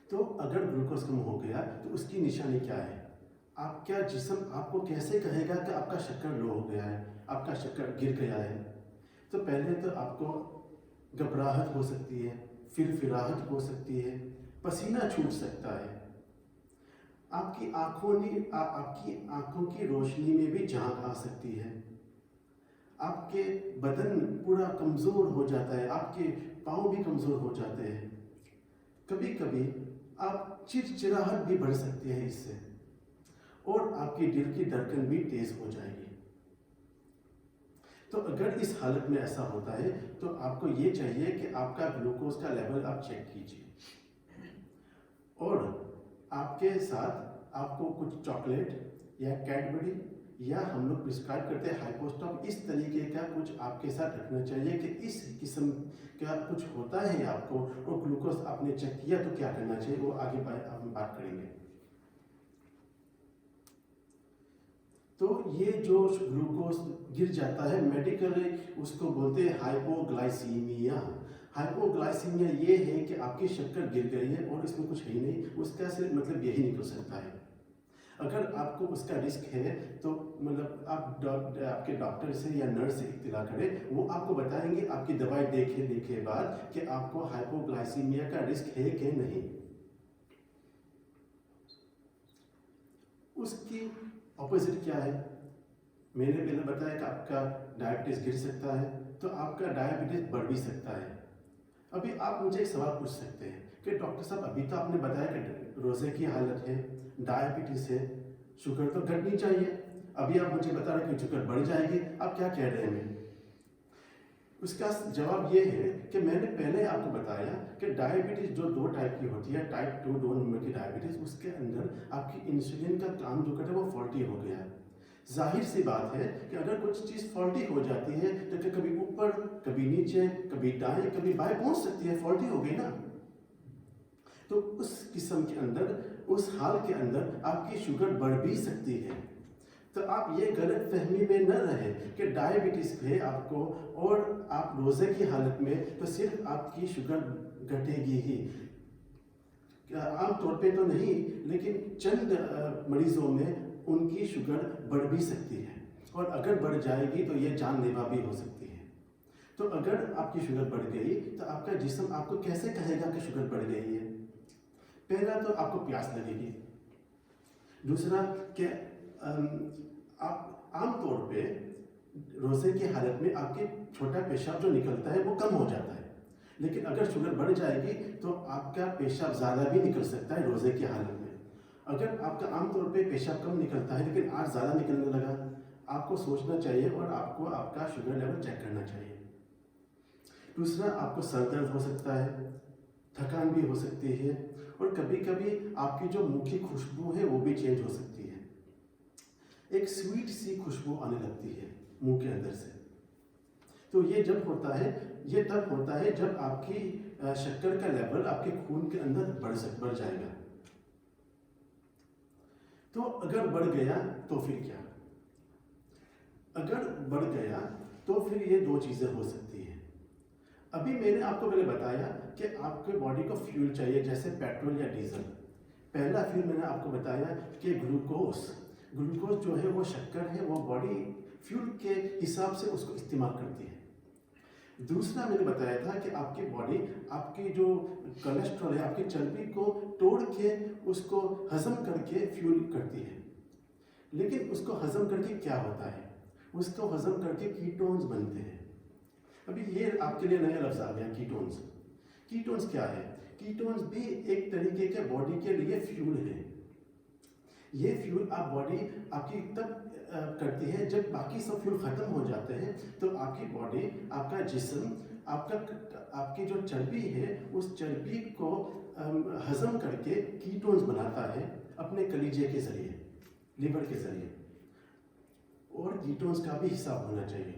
تو اگر گلوکوز کم ہو گیا تو اس کی نشانی کیا ہے؟ آپ کا جسم آپ کو کیسے کہے گا کہ آپ کا شکر لو ہو گیا ہے, آپ کا شکر گر گیا ہے؟ تو پہلے تو آپ کو گھبراہٹ ہو سکتی ہے, پھر فراہٹ ہو سکتی ہے, پسینہ چھوٹ سکتا ہے, آپ کی آنکھوں کی روشنی میں بھی جھانک آ سکتی ہے, آپ کے بدن پورا کمزور ہو جاتا ہے, آپ کے پاؤں بھی کمزور ہو جاتے ہیں. کبھی کبھی آپ چڑچڑاہٹ بھی بڑھ سکتی ہے اس سے, اور آپ کی دل کی دھڑکن بھی تیز ہو جائے گی. تو اگر اس حالت میں ایسا ہوتا ہے تو آپ کو یہ چاہیے کہ آپ کا گلوکوز کا لیول آپ چیک کیجیے, اور آپ کے ساتھ آپ کو کچھ چاکلیٹ یا کیڈبری یا ہم لوگ پرسکرائب کرتے ہیں ہائپوسٹاپ, اس طریقے کا کچھ آپ کے ساتھ رکھنا چاہیے کہ اس قسم کا کچھ ہوتا ہے آپ کو, اور گلوکوز آپ نے چیک کیا تو کیا کرنا چاہیے, وہ آگے ہم بات کریں گے. تو یہ جو گلوکوز گر جاتا ہے میڈیکلی اس کو بولتے ہیں ہائپوگلائسیمیا. ہائپوگلائسیمیا یہ ہے کہ آپ کی شکر گر گئی ہے اور اس میں کچھ ہے ہی نہیں, اس کا صرف مطلب یہی نکل سکتا ہے. اگر آپ کو اس کا رسک ہے تو مطلب آپ کے ڈاکٹر سے یا نرس سے اطلاع کریں, وہ آپ کو بتائیں گے آپ کی دوائی دیکھنے کے بعد کہ آپ کو ہائپوگلائسیمیا کا رسک ہے کہ نہیں. اس کی اپوزٹ کیا ہے؟ میں نے پہلے بتایا کہ آپ کا ڈائبٹیز گر سکتا ہے, تو آپ کا ڈائبٹیز بڑھ بھی سکتا ہے. ابھی آپ مجھے ایک سوال پوچھ سکتے ہیں کہ ڈاکٹر صاحب ابھی تو آپ نے بتایا کہ روزے کی حالت ہے, ڈائبٹیز ہے, شوگر تو گھٹنی چاہیے, ابھی آپ مجھے بتا رہے ہیں کہ شوگر بڑھ جائے گی, آپ کیا کہہ رہے ہیں؟ اس کا جواب یہ ہے کہ میں نے پہلے آپ کو بتایا کہ ڈائبٹیز جو 2 ٹائپ کی ہوتی ہے, ٹائپ 2 نمبر کی ڈائبٹیز, اس کے اندر آپ کی انسولین کا کام جو کرتا ہے وہ فالٹی ہو گیا ہے. ظاہر سی بات ہے کہ اگر کچھ چیز فالٹی ہو جاتی ہے تو کہ کبھی اوپر, کبھی نیچے, کبھی دائیں, کبھی بائیں پہنچ سکتی ہے, فالٹی ہو گئی نا. تو اس قسم کے اندر, اس حال کے اندر آپ کی شوگر بڑھ بھی سکتی ہے. تو آپ یہ غلط فہمی میں نہ رہیں کہ ڈائبٹیز ہے آپ کو اور آپ روزے کی حالت میں تو صرف آپ کی شوگر گھٹے گی ہی. عام طور پہ تو نہیں, لیکن چند مریضوں میں ان کی شوگر بڑھ بھی سکتی ہے, اور اگر بڑھ جائے گی تو یہ جان لیوا بھی ہو سکتی ہے. تو اگر آپ کی شوگر بڑھ گئی تو آپ کا جسم آپ کو کیسے کہے گا کہ شوگر بڑھ گئی ہے؟ پہلا تو آپ کو پیاس لگے گی. دوسرا کہ آپ عام طور پہ روزے کی حالت میں آپ کے چھوٹا پیشاب جو نکلتا ہے وہ کم ہو جاتا ہے, لیکن اگر شوگر بڑھ جائے گی تو آپ کا پیشاب زیادہ بھی نکل سکتا ہے روزے کی حالت میں. اگر آپ کا عام طور پہ پیشاب کم نکلتا ہے لیکن آج زیادہ نکلنے لگا, آپ کو سوچنا چاہیے اور آپ کو آپ کا شوگر لیول چیک کرنا چاہیے. دوسرا, آپ کو سر درد ہو سکتا ہے, تھکان بھی ہو سکتی ہے, اور کبھی کبھی آپ کی جو منہ کی خوشبو ہے وہ بھی چینج ہو سکتی ہے. ایک سویٹ سی خوشبو آنے لگتی ہے منہ کے اندر سے. تو یہ جب ہوتا ہے, یہ تب ہوتا ہے جب آپ کی شکر کا لیول آپ کے خون کے اندر بڑھ جائے گا. تو اگر بڑھ گیا تو پھر کیا؟ اگر بڑھ گیا تو پھر یہ 2 چیزیں ہو سکتی ہیں. ابھی میں نے آپ کو پہلے بتایا کہ آپ کے باڈی کو فیول چاہیے, جیسے پیٹرول یا ڈیزل. پہلا فیول میں نے آپ کو بتایا کہ گلوکوز جو ہے وہ شکر ہے, وہ باڈی فیول کے حساب سے اس کو استعمال کرتی ہے. دوسرا میں نے بتایا تھا کہ آپ کی باڈی آپ کی جو کولیسٹرول ہے, آپ کی چربی کو توڑ کے اس کو ہضم کر کے فیول کرتی ہے. لیکن اس کو ہضم کر کے کیا ہوتا ہے؟ اس کو ہضم کر کے کیٹونز بنتے ہیں. ابھی یہ آپ کے لیے نیا لفظ آ گیا, کیٹونز. کیٹونز کیا ہے؟ کیٹونز بھی ایک طریقے کے باڈی کے لیے فیول ہے. یہ فیول باڈی آپ کی تب کرتی ہے جب باقی سب فیول ختم ہو جاتے ہیں, تو آپ کی باڈی, آپ کا جسم, آپ کی جو چربی ہے اس چربی کو ہضم کر کے کیٹونز بناتا ہے اپنے کلیجے کے ذریعے, لیور کے ذریعے. اور کیٹونز کا بھی حساب ہونا چاہیے.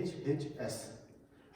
HHS,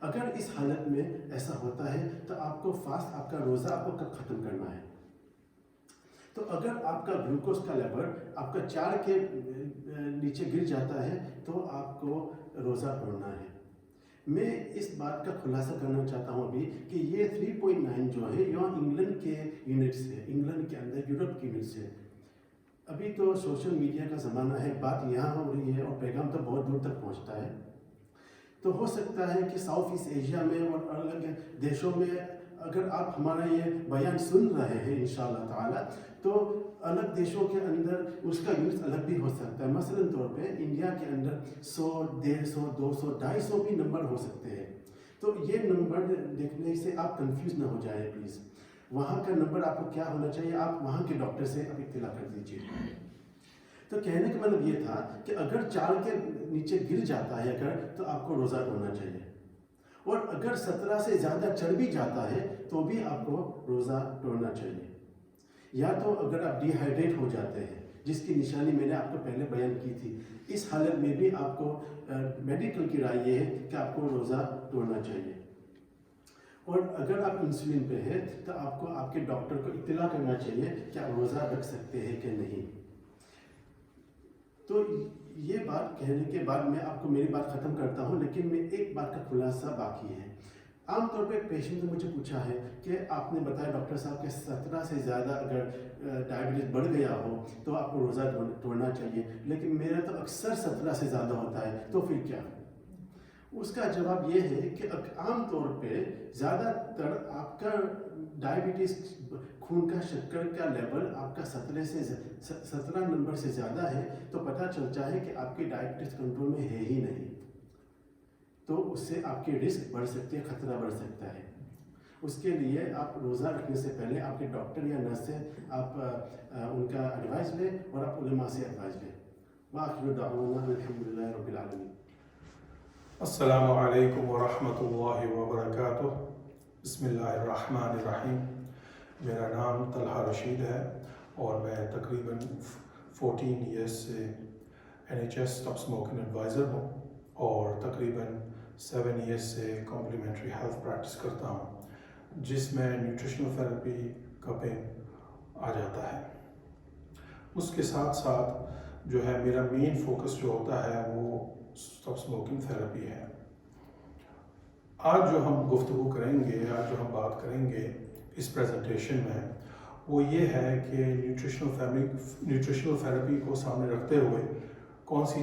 اگر اس حالت میں ایسا ہوتا ہے تو آپ کو فاسٹ، آپ کا روزہ آپ کو کب ختم کرنا ہے؟ تو اگر آپ کا گلوکوز کا لیول آپ کا 4 کے نیچے گر جاتا ہے تو آپ کو روزہ توڑنا ہے۔ میں اس بات کا خلاصہ کرنا چاہتا ہوں ابھی کہ یہ 3.9 جو ہے یہاں انگلینڈ کے یونٹس ہے، انگلینڈ کے اندر یورپ کے یونٹس ہے۔ ابھی تو سوشل میڈیا کا زمانہ ہے، بات یہاں ہو رہی ہے اور پیغام تو بہت دور تک پہنچتا ہے۔ تو ہو سکتا ہے کہ ساؤتھ ایسٹ ایشیا میں اور الگ دیشوں میں اگر آپ ہمارا یہ بیان سن رہے ہیں انشاءاللہ تعالی تو الگ دیشوں کے اندر اس کا یوز الگ بھی ہو سکتا ہے۔ مثلاً طور پہ انڈیا کے اندر 100، 150، 200، 250 بھی نمبر ہو سکتے ہیں۔ تو یہ نمبر دیکھنے سے آپ کنفیوز نہ ہو جائیں پلیز۔ وہاں کا نمبر آپ کو کیا ہونا چاہیے، آپ وہاں کے ڈاکٹر سے اب اطلاع کر دیجیے۔ تو کہنے کا مطلب یہ تھا کہ اگر 4 کے نیچے گر جاتا ہے اگر تو آپ کو روزہ توڑنا چاہیے، اور اگر 17 سے زیادہ چڑھ بھی جاتا ہے تو بھی آپ کو روزہ توڑنا چاہیے۔ یا تو اگر آپ ڈی ہائیڈریٹ ہو جاتے ہیں، جس کی نشانی میں نے آپ کو پہلے بیان کی تھی، اس حالت میں بھی آپ کو میڈیکل کی رائے یہ ہے کہ آپ کو روزہ توڑنا چاہیے۔ اور اگر آپ انسولین پہ ہیں تو آپ کو آپ کے ڈاکٹر کو اطلاع کرنا چاہیے کہ آپ روزہ رکھ سکتے ہیں کہ نہیں۔ تو یہ بات کہنے کے بعد میں آپ کو میری بات ختم کرتا ہوں، لیکن میں ایک بات کا خلاصہ باقی ہے۔ عام طور پہ پیشنٹ نے مجھے پوچھا ہے کہ آپ نے بتایا ڈاکٹر صاحب کہ 17 سے زیادہ اگر ڈائبٹیز بڑھ گیا ہو تو آپ کو روزہ توڑنا چاہیے، لیکن میرا تو اکثر 17 سے زیادہ ہوتا ہے، تو پھر کیا؟ اس کا جواب یہ ہے کہ عام طور پہ زیادہ تر آپ کا ڈائبٹیز، خون کا شکر کا لیول آپ کا 17 نمبر سے زیادہ ہے تو پتہ چلتا ہے کہ آپ کی ڈائبٹیز کنٹرول میں ہے ہی نہیں، تو اس سے آپ کی رسک بڑھ سکتی ہے، خطرہ بڑھ سکتا ہے۔ اس کے لیے آپ روزہ رکھنے سے پہلے آپ کے ڈاکٹر یا نرس سے آپ ان کا ایڈوائز لیں اور آپ علماء سے ایڈوائز لیں۔ وآخر دعوانا الحمدللہ رب العالمین۔ السلام علیکم ورحمۃ اللہ وبرکاتہ۔ بسم اللہ الرحمن الرحیم۔ میرا نام طلحہ رشید ہے اور میں تقریباً 14 ایئرس سے NHS اسٹاپ اسموکنگ ایڈوائزر ہوں اور تقریباً 7 ایئرس سے کمپلیمنٹری ہیلتھ پریکٹس کرتا ہوں، جس میں نیوٹریشنل تھراپی کپنگ آ جاتا ہے۔ اس کے ساتھ ساتھ جو ہے میرا مین فوکس جو ہوتا ہے وہ اسٹاپ اسموکنگ تھراپی ہے۔ آج جو ہم گفتگو کریں گے، آج جو ہم بات کریں گے اس پریزنٹیشن میں، وہ یہ ہے کہ نیوٹریشنل تھراپی کو سامنے رکھتے ہوئے کون سی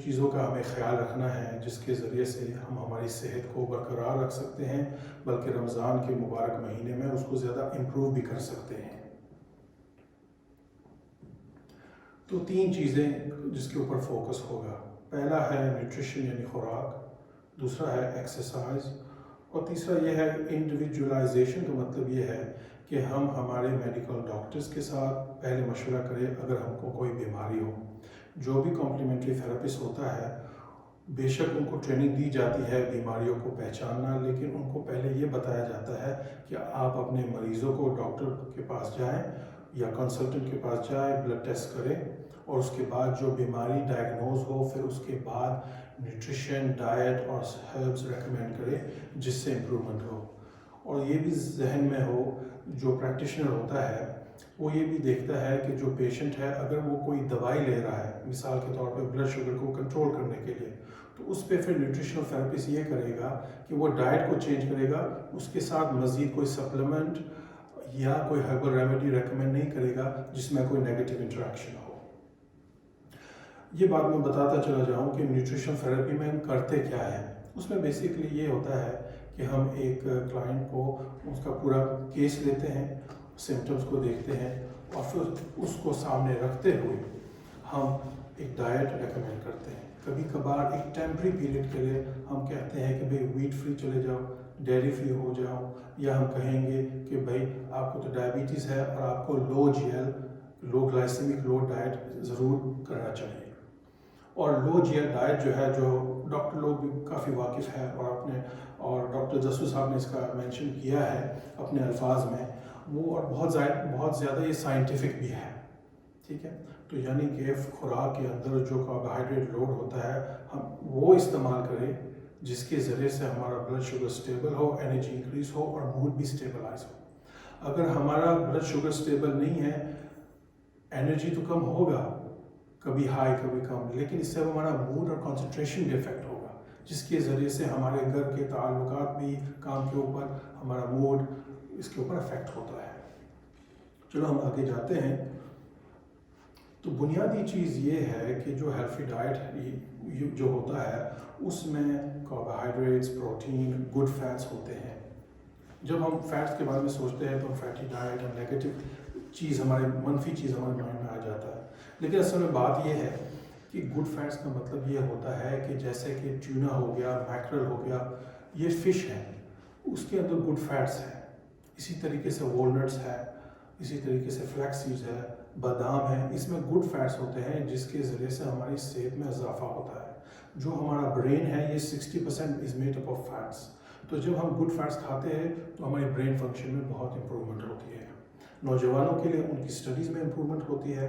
چیزوں کا ہمیں خیال رکھنا ہے جس کے ذریعے سے ہم ہماری صحت کو برقرار رکھ سکتے ہیں، بلکہ رمضان کے مبارک مہینے میں اس کو زیادہ امپروو بھی کر سکتے ہیں۔ تو 3 چیزیں جس کے اوپر فوکس ہوگا۔ پہلا ہے نیوٹریشن یعنی خوراک، دوسرا ہے ایکسرسائز، اور تیسرا یہ ہے انڈیویجولائزیشن کا مطلب یہ ہے کہ ہم ہمارے میڈیکل ڈاکٹرز کے ساتھ پہلے مشورہ کریں اگر ہم کو کوئی بیماری ہو۔ جو بھی کمپلیمنٹری تھراپسٹ ہوتا ہے بے شک ان کو ٹریننگ دی جاتی ہے بیماریوں کو پہچاننا، لیکن ان کو پہلے یہ بتایا جاتا ہے کہ آپ اپنے مریضوں کو ڈاکٹر کے پاس جائیں یا کنسلٹنٹ کے پاس جائیں، بلڈ ٹیسٹ کریں، اور اس کے بعد جو بیماری ڈائگنوز ہو پھر اس کے بعد نیوٹریشن، ڈائٹ اور ہربز ریکمینڈ کرے جس سے امپرومنٹ ہو۔ اور یہ بھی ذہن میں ہو، جو پریکٹیشنر ہوتا ہے وہ یہ بھی دیکھتا ہے کہ جو پیشنٹ ہے اگر وہ کوئی دوائی لے رہا ہے، مثال کے طور پہ بلڈ شوگر کو کنٹرول کرنے کے لیے، تو اس پہ پھر نیوٹریشنل تھراپسٹ یہ کرے گا کہ وہ ڈائٹ کو چینج کرے گا، اس کے ساتھ مزید کوئی سپلیمنٹ یا کوئی ہربل ریمیڈی ریکمینڈ نہیں کرے گا جس میں کوئی نیگیٹو انٹریکشن ہو۔ یہ بات میں بتاتا چلا جاؤں کہ نیوٹریشن تھراپی میں ہم کرتے کیا ہے۔ اس میں بیسکلی یہ ہوتا ہے کہ ہم ایک کلائنٹ کو اس کا پورا کیس لیتے ہیں، سمٹمز کو دیکھتے ہیں، اور پھر اس کو سامنے رکھتے ہوئے ہم ایک ڈائٹ ریکمینڈ کرتے ہیں۔ کبھی کبھار ایک ٹیمپری پیریڈ کے لیے ہم کہتے ہیں کہ بھئی ویٹ فری چلے جاؤ، ڈیری فری ہو جاؤ، یا ہم کہیں گے کہ بھئی آپ کو تو ڈائبٹیز ہے اور آپ کو لو جی ایل، لو گلائسیمک لو ڈائٹ ضرور کرنا چاہیے۔ اور لو جی ایل ڈائٹ جو ہے، جو ڈاکٹر لوگ بھی کافی واقف ہے اور ڈاکٹر جسو صاحب نے اس کا مینشن کیا ہے اپنے الفاظ میں، وہ اور بہت زیادہ یہ سائنٹیفک بھی ہے، ٹھیک ہے۔ تو یعنی کہ خوراک کے اندر جو کاربوہائیڈریٹ لوڈ ہوتا ہے ہم وہ استعمال کریں جس کے ذریعے سے ہمارا بلڈ شوگر سٹیبل ہو، انرجی انکریز ہو اور موڈ بھی سٹیبلائز ہو۔ اگر ہمارا بلڈ شوگر سٹیبل نہیں ہے، انرجی تو کم ہوگا، کبھی ہائی کبھی کم، لیکن اس سے ہمارا موڈ اور کنسنٹریشن بھی افیکٹ ہوگا، جس کے ذریعے سے ہمارے گھر کے تعلقات بھی، کام کے اوپر ہمارا موڈ اس کے اوپر افیکٹ ہوتا ہے۔ چلو ہم آگے جاتے ہیں۔ تو بنیادی چیز یہ ہے کہ جو ہیلتھی ڈائٹ جو ہوتا ہے اس میں کاربوہائیڈریٹس، پروٹین، گڈ فیٹس ہوتے ہیں۔ جب ہم فیٹس کے بارے میں سوچتے ہیں تو ہم فیٹی ڈائٹ اور نیگیٹو چیز، ہمارے منفی چیز ہمارے مائنڈ میں آ جاتا ہے، لیکن اصل میں بات یہ ہے کہ گڈ فیٹس کا مطلب یہ ہوتا ہے کہ جیسے کہ ٹیونا ہو گیا، میکرل ہو گیا، یہ فش ہے، اس کے اندر گڈ فیٹس ہے۔ اسی طریقے سے والنٹس ہے، اسی طریقے سے فلیکس سیڈز ہے، بادام ہے، اس میں گڈ فیٹس ہوتے ہیں جس کے ذریعے سے ہماری صحت میں اضافہ ہوتا ہے۔ جو ہمارا برین ہے یہ 60% is made up of fats, تو جب ہم گڈ فیٹس کھاتے ہیں تو ہماری برین فنکشن میں بہت امپرومنٹ ہوتی ہے۔ نوجوانوں کے لیے ان کی اسٹڈیز میں امپرومنٹ ہوتی ہے،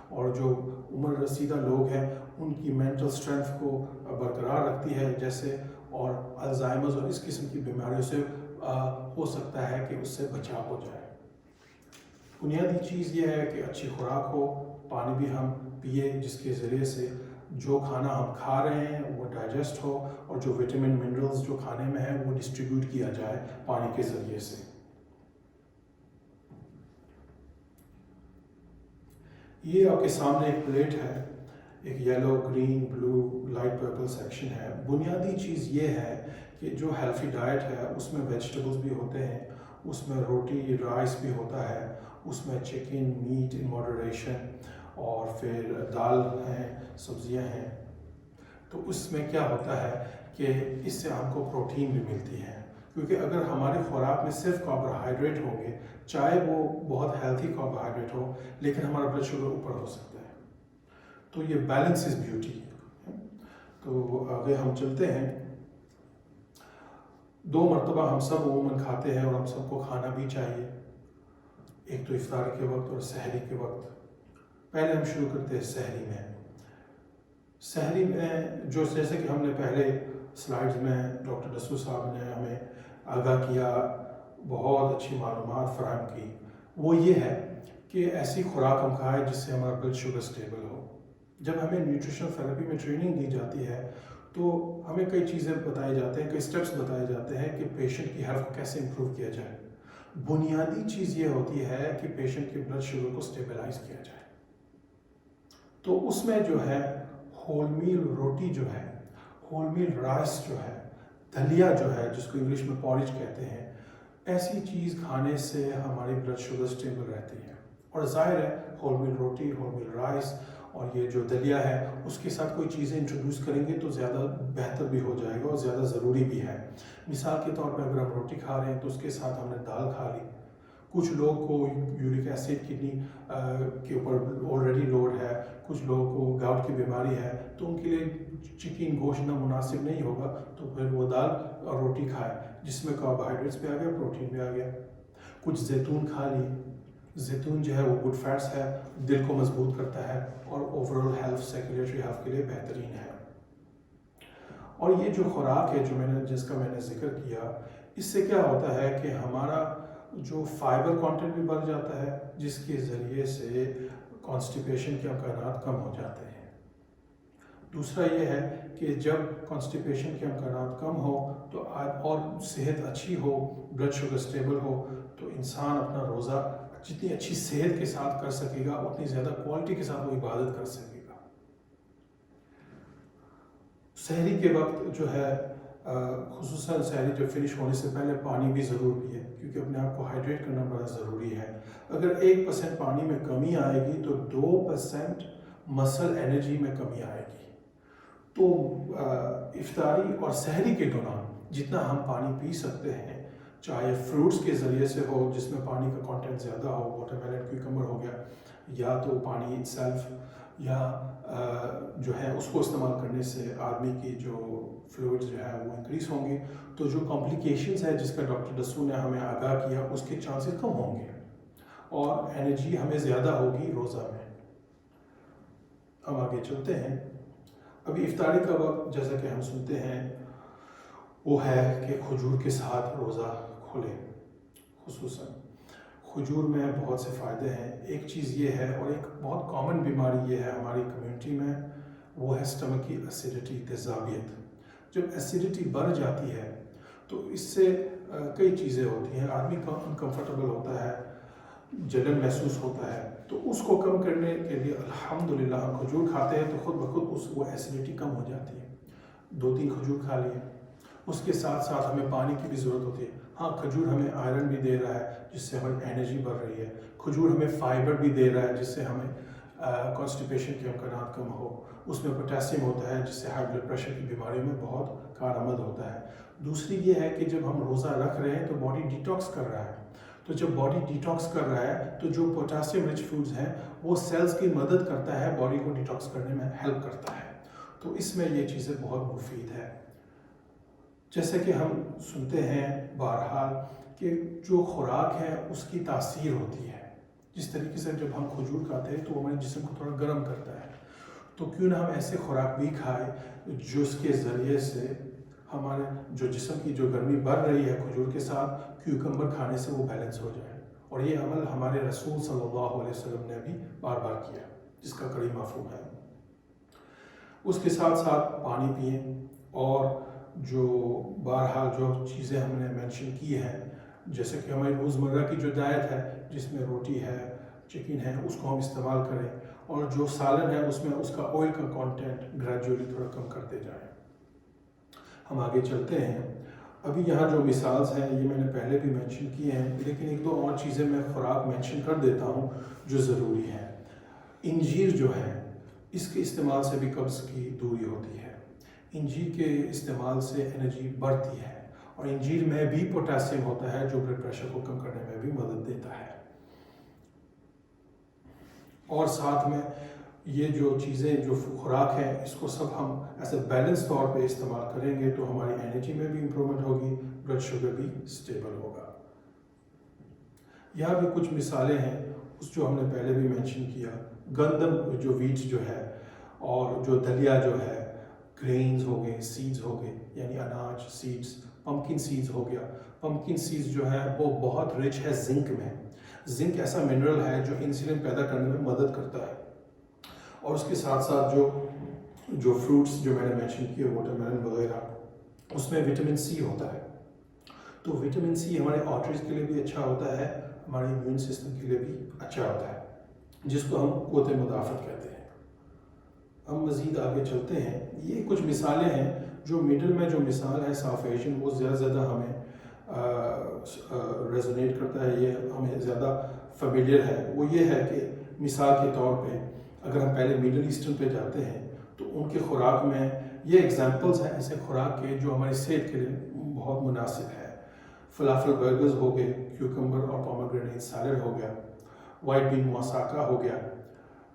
اور جو عمر رسیدہ لوگ ہیں ان کی مینٹل اسٹرینتھ کو برقرار رکھتی ہے، جیسے اور الزائمرز اور اس قسم کی بیماریوں سے ہو سکتا ہے کہ اس سے بچاؤ ہو جائے۔ بنیادی چیز یہ ہے کہ اچھی خوراک ہو، پانی بھی ہم پیے جس کے ذریعے سے جو کھانا ہم کھا رہے ہیں وہ ڈائجسٹ ہو، اور جو وٹامن منرلز جو کھانے میں ہیں وہ ڈسٹریبیوٹ کیا جائے پانی کے ذریعے سے۔ یہ آپ کے سامنے ایک پلیٹ ہے، ایک یلو، گرین، بلو، لائٹ پرپل سیکشن ہے۔ بنیادی چیز یہ ہے کہ جو ہیلتھی ڈائٹ ہے اس میں ویجیٹیبلز بھی ہوتے ہیں، اس میں روٹی، رائس بھی ہوتا ہے، اس میں چکن، میٹ ان ماڈریشن، اور پھر دال ہیں، سبزیاں ہیں۔ تو اس میں کیا ہوتا ہے کہ اس سے ہم کو پروٹین بھی ملتی ہے، کیونکہ اگر ہماری خوراک میں صرف کاربوہائیڈریٹ ہوں گے، چاہے وہ بہت ہیلتھی کاربوہائیڈریٹ ہو، لیکن ہمارا بلڈ شوگر اوپر ہو سکتا ہے۔ تو یہ بیلنس از بیوٹی۔ تو آگے ہم چلتے ہیں۔ 2 مرتبہ ہم سب عموماً کھاتے ہیں اور ہم سب کو کھانا بھی چاہیے، ایک تو افطار کے وقت اور سحری کے وقت۔ پہلے ہم شروع کرتے ہیں سحری میں۔ سحری میں جو جیسے کہ ہم نے پہلے سلائڈز میں ڈاکٹر ڈسو صاحب نے ہمیں آگاہ کیا، بہت اچھی معلومات فراہم کی، وہ یہ ہے کہ ایسی خوراک ہم کھائیں جس سے ہمارا بلڈ شوگر سٹیبل ہو۔ جب ہمیں نیوٹریشن تھراپی میں ٹریننگ دی جاتی ہے تو ہمیں کئی چیزیں بتائے جاتے ہیں، کئی سٹیپس بتائے جاتے ہیں کہ پیشنٹ کی ہیلتھ کو کیسے امپروو کیا جائے۔ بنیادی چیز یہ ہوتی ہے کہ پیشنٹ کے بلڈ شوگر کو سٹیبلائز کیا جائے۔ تو اس میں جو ہے ہول میل روٹی جو ہے، ہول میل رائس جو ہے، دلیا جو ہے جس کو انگلش میں پورج کہتے ہیں، ایسی چیز کھانے سے ہماری بلڈ شوگر سٹیبل رہتی ہے۔ اور ظاہر ہے ہول میل روٹی، ہول میل رائس اور یہ جو دلیا ہے اس کے ساتھ کوئی چیزیں انٹروڈیوس کریں گے تو زیادہ بہتر بھی ہو جائے گا اور زیادہ ضروری بھی ہے۔ مثال کے طور پر اگر ہم روٹی کھا رہے ہیں تو اس کے ساتھ ہم نے دال کھا لی۔ کچھ لوگ کو یورک ایسڈ کڈنی کے اوپر آلریڈی لوڈ ہے، کچھ لوگوں کو گاؤٹ کی بیماری ہے، تو ان کے لیے چکن گوشت نہ مناسب نہیں ہوگا، تو پھر وہ دال اور روٹی کھائے جس میں کاربوہائیڈریٹس بھی آ گیا، پروٹین بھی آ گیا۔ کچھ زیتون کھا لی، زیتون جو ہے وہ گڈ فیٹس ہے، دل کو مضبوط کرتا ہے اور اوور آل ہیلتھ، سیکولیٹری ہیلتھ کے لیے بہترین ہے۔ اور یہ جو خوراک ہے جس کا میں نے ذکر کیا، اس سے کیا ہوتا ہے کہ ہمارا جو فائبر کانٹینٹ بھی بڑھ جاتا ہے، جس کے ذریعے سے کانسٹیپیشن کے امکانات کم ہو جاتے ہیں۔ دوسرا یہ ہے کہ جب کانسٹیپیشن کے امکانات کم ہو تو اور صحت اچھی ہو، بلڈ شوگر سٹیبل ہو، تو انسان اپنا روزہ جتنی اچھی صحت کے ساتھ کر سکے گا اتنی زیادہ کوالٹی کے ساتھ وہ عبادت کر سکے گا۔ سحری کے وقت جو ہے خصوصاً سحری جب فنش ہونے سے پہلے پانی بھی ضرور پیے، کیونکہ اپنے آپ کو ہائیڈریٹ کرنا بڑا ضروری ہے۔ اگر 1% پانی میں کمی آئے گی تو 2% مسل انرجی میں کمی آئے گی۔ تو افطاری اور سحری کے دوران جتنا ہم پانی پی سکتے ہیں، چاہے فروٹس کے ذریعے سے ہو جس میں پانی کا کانٹینٹ زیادہ ہو، واٹر میلن، کیوکمبر ہو گیا، یا تو پانی اٹ سیلف، یا جو ہے اس کو استعمال کرنے سے آدمی کی جو فلوئڈز جو ہے وہ انکریز ہوں گے، تو جو کمپلیکیشنز ہے جس کا ڈاکٹر ڈسو نے ہمیں آگاہ کیا اس کے چانسز کم ہوں گے اور انرجی ہمیں زیادہ ہوگی روزہ میں۔ ہم آگے چلتے ہیں۔ ابھی افطاری کا وقت جیسا کہ ہم سنتے ہیں وہ ہے کہ کھجور کے ساتھ روزہ کھولیں. خصوصاً کھجور میں بہت سے فائدے ہیں. ایک چیز یہ ہے، اور ایک بہت کامن بیماری یہ ہے ہماری کمیونٹی میں، وہ ہے اسٹمک کی ایسیڈیٹی، تیزابیت. جب ایسیڈیٹی بڑھ جاتی ہے تو اس سے کئی چیزیں ہوتی ہیں. آدمی کا انکمفرٹیبل ہوتا ہے، جلن محسوس ہوتا ہے. تو اس کو کم کرنے کے لیے الحمدللہ ہم کھجور کھاتے ہیں تو خود بخود وہ ایسیڈیٹی کم ہو جاتی ہے. 2-3 کھجور کھا لیے. اس کے ساتھ ساتھ ہمیں پانی کی بھی ضرورت ہوتی ہے. ہاں، کھجور ہمیں آئرن بھی دے رہا ہے جس سے ہماری انرجی بڑھ رہی ہے. کھجور ہمیں فائبر بھی دے رہا ہے جس سے ہمیں کانسٹیپیشن کے امکانات کم ہو. اس میں پوٹاسیم ہوتا ہے جس سے ہائی بلڈ پریشر کی بیماریوں میں بہت کارآمد ہوتا ہے. دوسری یہ ہے کہ جب ہم روزہ رکھ رہے ہیں تو باڈی ڈیٹاکس کر رہا ہے. تو جب باڈی ڈیٹاکس کر رہا ہے تو جو پوٹاسیم رچ فوڈز ہیں وہ سیلز کی مدد کرتا ہے، باڈی کو ڈیٹاکس کرنے میں ہیلپ کرتا ہے. تو اس میں یہ چیزیں بہت مفید ہے. جیسے کہ ہم سنتے ہیں بہرحال کہ جو خوراک ہے اس کی تاثیر ہوتی ہے. جس طریقے سے جب ہم کھجور کھاتے ہیں تو ہمارے جسم کو تھوڑا گرم کرتا ہے. تو کیوں نہ ہم ایسے خوراک بھی کھائیں جس کے ذریعے سے ہمارے جو جسم کی جو گرمی بڑھ رہی ہے کھجور کے ساتھ کیوکمبر کھانے سے وہ بیلنس ہو جائے. اور یہ عمل ہمارے رسول صلی اللہ علیہ وسلم نے بھی بار بار کیا، جس کا کڑی مفہوم ہے. اس کے ساتھ ساتھ پانی پئیں. اور جو بہرحال جو چیزیں ہم نے مینشن کی ہیں، جیسے کہ ہماری روزمرہ کی جو ڈائٹ ہے جس میں روٹی ہے، چکن ہے، اس کو ہم استعمال کریں. اور جو سالن ہے اس میں اس کا آئل کا کانٹینٹ گریجولی تھوڑا کم کرتے جائیں. ہم آگے چلتے ہیں. ابھی یہاں جو مثالز ہیں یہ میں نے پہلے بھی مینشن کیے ہیں، لیکن 1-2 اور چیزیں میں خوراک مینشن کر دیتا ہوں جو ضروری ہے. انجیر جو ہے اس کے استعمال سے بھی قبض کی دوری ہوتی ہے. انجیر کے استعمال سے انرجی بڑھتی ہے. اور انجیر میں بھی پوٹاسیم ہوتا ہے جو بلڈ پریشر کو کم کرنے میں بھی مدد دیتا ہے. اور ساتھ میں یہ جو چیزیں جو خوراک ہے اس کو سب ہم ایسے بیلنس طور پہ استعمال کریں گے تو ہماری انرجی میں بھی امپرومنٹ ہوگی، بلڈ شوگر بھی اسٹیبل ہوگا. یہاں بھی کچھ مثالیں ہیں اس جو ہم نے پہلے بھی مینشن کیا. گندم جو ویٹ جو ہے، اور جو دلیا جو ہے، گرینز ہو گئے، سیڈز ہو گئے، یعنی اناج سیڈز. پمکن سیڈز ہو گیا. پمکن سیڈز جو ہے وہ بہت رچ ہے زنک میں. زنک ایسا منرل ہے جو انسولین پیدا کرنے میں مدد کرتا ہے. اور اس کے ساتھ ساتھ جو فروٹس جو میں نے مینشن کیے، واٹر میلن وغیرہ، اس میں وٹامن سی ہوتا ہے. تو وٹامن سی ہمارے آرٹریز کے لیے بھی اچھا ہوتا ہے، ہمارے امیون سسٹم کے لیے بھی اچھا ہوتا ہے، جس کو ہم قوت مدافعت کہتے ہیں. ہم مزید آگے چلتے ہیں. یہ کچھ مثالیں ہیں. جو مڈل میں جو مثال ہے ساؤتھ ایشین، وہ زیادہ ہمیں ریزونیٹ کرتا ہے، یہ ہمیں زیادہ فیملیئر ہے. وہ یہ ہے کہ مثال کے طور پہ اگر ہم پہلے مڈل ایسٹرن پہ جاتے ہیں تو ان کے خوراک میں یہ ایگزامپلس ہیں ایسے خوراک کے جو ہماری صحت کے لیے بہت مناسب ہے. فلافل برگرز ہو گئے، کیوکمبر اور پومگرینیٹ سیلڈ ہو گیا، وائٹ بین موساکا ہو گیا،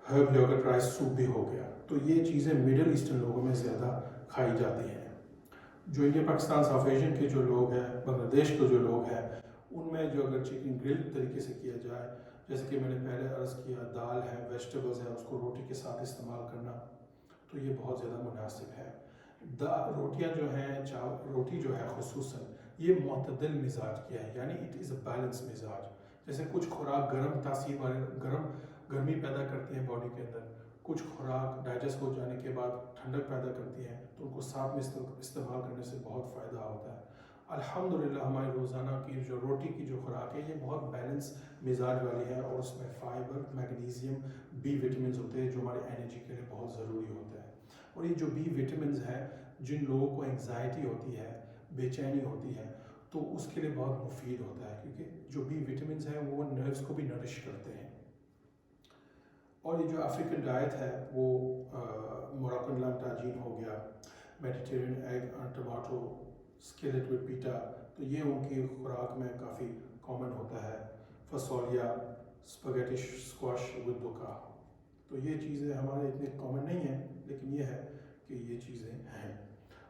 ہرب یوگرٹ رائس سوپ بھی ہو گیا. تو یہ چیزیں مڈل ایسٹرن لوگوں میں زیادہ کھائی جاتی ہیں. جو انڈیا پاکستان ساؤتھ ایشین کے جو لوگ ہیں، بنگلہ دیش کے جو لوگ ہیں، ان میں جو اگر چکن گرل طریقے سے کیا جائے، جیسے کہ میں نے پہلے عرض کیا، دال ہے، ویجیٹیبلز ہے، اس کو روٹی کے ساتھ استعمال کرنا، تو یہ بہت زیادہ مناسب ہے. روٹیاں جو ہیں، روٹی جو ہے خصوصاً یہ معتدل مزاج کی ہے، یعنی اٹ از اے بیلنس مزاج. جیسے کچھ خوراک گرم تاثیر والے گرمی پیدا کرتی ہیں باڈی کے اندر، کچھ خوراک ڈائجسٹ ہو جانے کے بعد ٹھنڈک پیدا کرتی ہیں، تو ان کو ساتھ میں استعمال کرنے سے بہت فائدہ ہوتا ہے. الحمدللہ ہماری روزانہ کی جو روٹی کی جو خوراک ہے یہ بہت بیلنس مزاج والی ہے، اور اس میں فائبر، میگنیزیم، بی وٹامنز ہوتے ہیں جو ہماری انرجی کے لیے بہت ضروری ہوتا ہے. اور یہ جو بی وٹامنز ہیں، جن لوگوں کو انگزائٹی ہوتی ہے، بے چینی ہوتی ہے، تو اس کے لیے بہت مفید ہوتا ہے، کیونکہ جو بی وٹامنز ہیں وہ نروز کو بھی نرش کرتے ہیں. اور یہ جو افریقن ڈائٹ ہے وہ موراکن لام ٹاجین ہو گیا، میڈیٹیرین ایگ ٹماٹو، اسکیلٹ وتھ پیٹا، تو یہ ان کی خوراک میں کافی کامن ہوتا ہے. فسولیا، اسپگیٹی اسکواش ود دوکا. تو یہ چیزیں ہمارے اتنے کامن نہیں ہیں، لیکن یہ ہے کہ یہ چیزیں ہیں.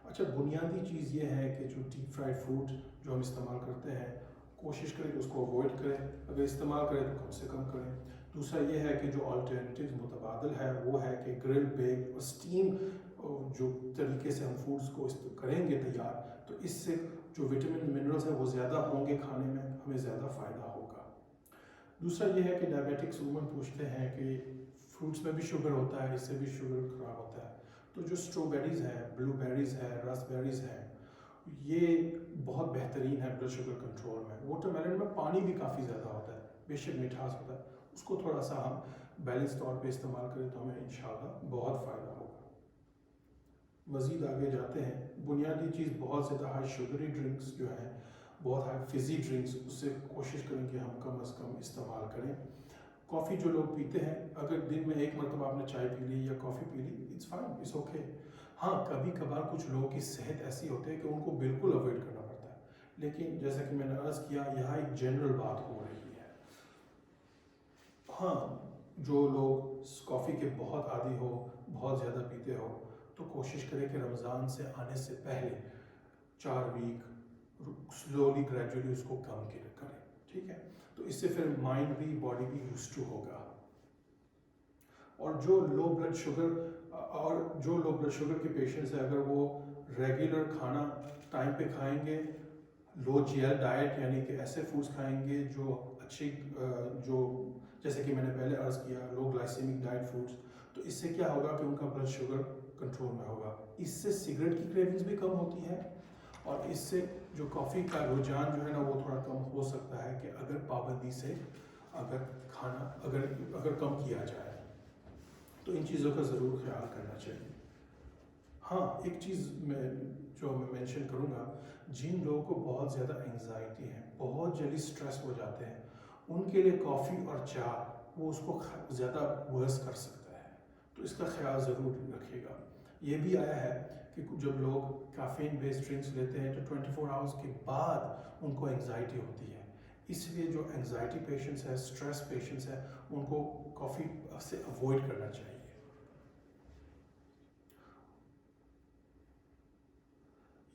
اچھا، بنیادی چیز یہ ہے کہ جو ڈیپ فرائڈ فوڈ جو ہم استعمال کرتے ہیں، کوشش کریں کہ اس کو اوائڈ کریں. اگر استعمال کریں تو کم سے کم کریں. دوسرا یہ ہے کہ جو آلٹرنیٹیو متبادل ہے وہ ہے کہ گرل، بیک اور اسٹیم جو طریقے سے ہم فوڈس کو کریں گے تیار، تو اس سے جو وٹامن منرلز ہیں وہ زیادہ ہوں گے کھانے میں، ہمیں زیادہ فائدہ ہوگا۔ دوسرا یہ ہے کہ ڈائبیٹکس عموماً پوچھتے ہیں کہ فروٹس میں بھی شوگر ہوتا ہے، اس سے بھی شوگر خراب ہوتا ہے، تو جو اسٹرابیریز ہے، بلو بیریز ہے، راسبیریز ہے، یہ بہت بہترین ہے بلڈ شوگر کنٹرول میں۔ واٹر میلن میں پانی بھی کافی زیادہ ہوتا ہے، بے شک مٹھاس ہوتا ہے، اس کو تھوڑا سا ہم بیلنس طور پہ استعمال کریں تو ہمیں انشاءاللہ بہت فائدہ ہوگا۔ مزید آگے جاتے ہیں، بنیادی چیز بہت زیادہ ہائی شوگری ڈرنکس جو ہیں، بہت ہائی فزی ڈرنکس، اس سے کوشش کریں کہ ہم کم از کم استعمال کریں۔ کافی جو لوگ پیتے ہیں، اگر دن میں ایک مرتبہ آپ نے چائے پی لی یا کافی پی لی، اٹس فائن، اٹس اوکے۔ ہاں کبھی کبھار کچھ لوگوں کی صحت ایسی ہوتی ہے کہ ان کو بالکل اوائڈ کرنا پڑتا ہے، لیکن جیسا کہ میں نے عرض کیا یہاں ایک جنرل بات ہو رہی ہے۔ ہاں جو لوگ کافی کے بہت عادی ہو، بہت زیادہ پیتے ہو، تو کوشش کریں کہ رمضان سے آنے سے پہلے 4 ویک سلولی گریجولی اس کو کم کریں، ٹھیک ہے؟ تو اس سے پھر مائنڈ بھی باڈی بھی یوز ٹو ہوگا۔ اور جو لو بلڈ شوگر کے پیشنٹس ہیں، اگر وہ ریگولر کھانا ٹائم پہ کھائیں گے، لو جی ایل ڈائٹ یعنی کہ ایسے فوڈس کھائیں گے جو اچھی جو جیسے کہ میں نے پہلے عرض کیا لو گلائسیمک ڈائٹ فوڈس، تو اس سے کیا ہوگا کہ ان کا بلڈ شوگر کنٹرول میں ہوگا۔ اس سے سگریٹ کی کریونگز بھی کم ہوتی ہے، اور اس سے جو کافی کا رجحان جو ہے نا وہ تھوڑا کم ہو سکتا ہے کہ اگر پابندی سے اگر کھانا اگر کم کیا جائے، تو ان چیزوں کا ضرور خیال کرنا چاہیے۔ ہاں ایک چیز میں مینشن کروں گا، جن لوگوں کو بہت زیادہ انگزائٹی ہے، بہت جلدی سٹریس ہو جاتے ہیں، ان کے لیے کافی اور چائے وہ اس کو زیادہ ورس کر سکتا ہے، تو اس کا خیال ضرور رکھیے گا۔ یہ بھی آیا ہے کہ جب لوگ کافین بیسڈ ڈرنکس لیتے ہیں تو 24 آورس کے بعد ان کو انگزائٹی ہوتی ہے، اس لیے جو انگزائٹی پیشنٹس ہیں، سٹریس پیشنٹس ہیں، ان کو کافی سے اوائڈ کرنا چاہیے۔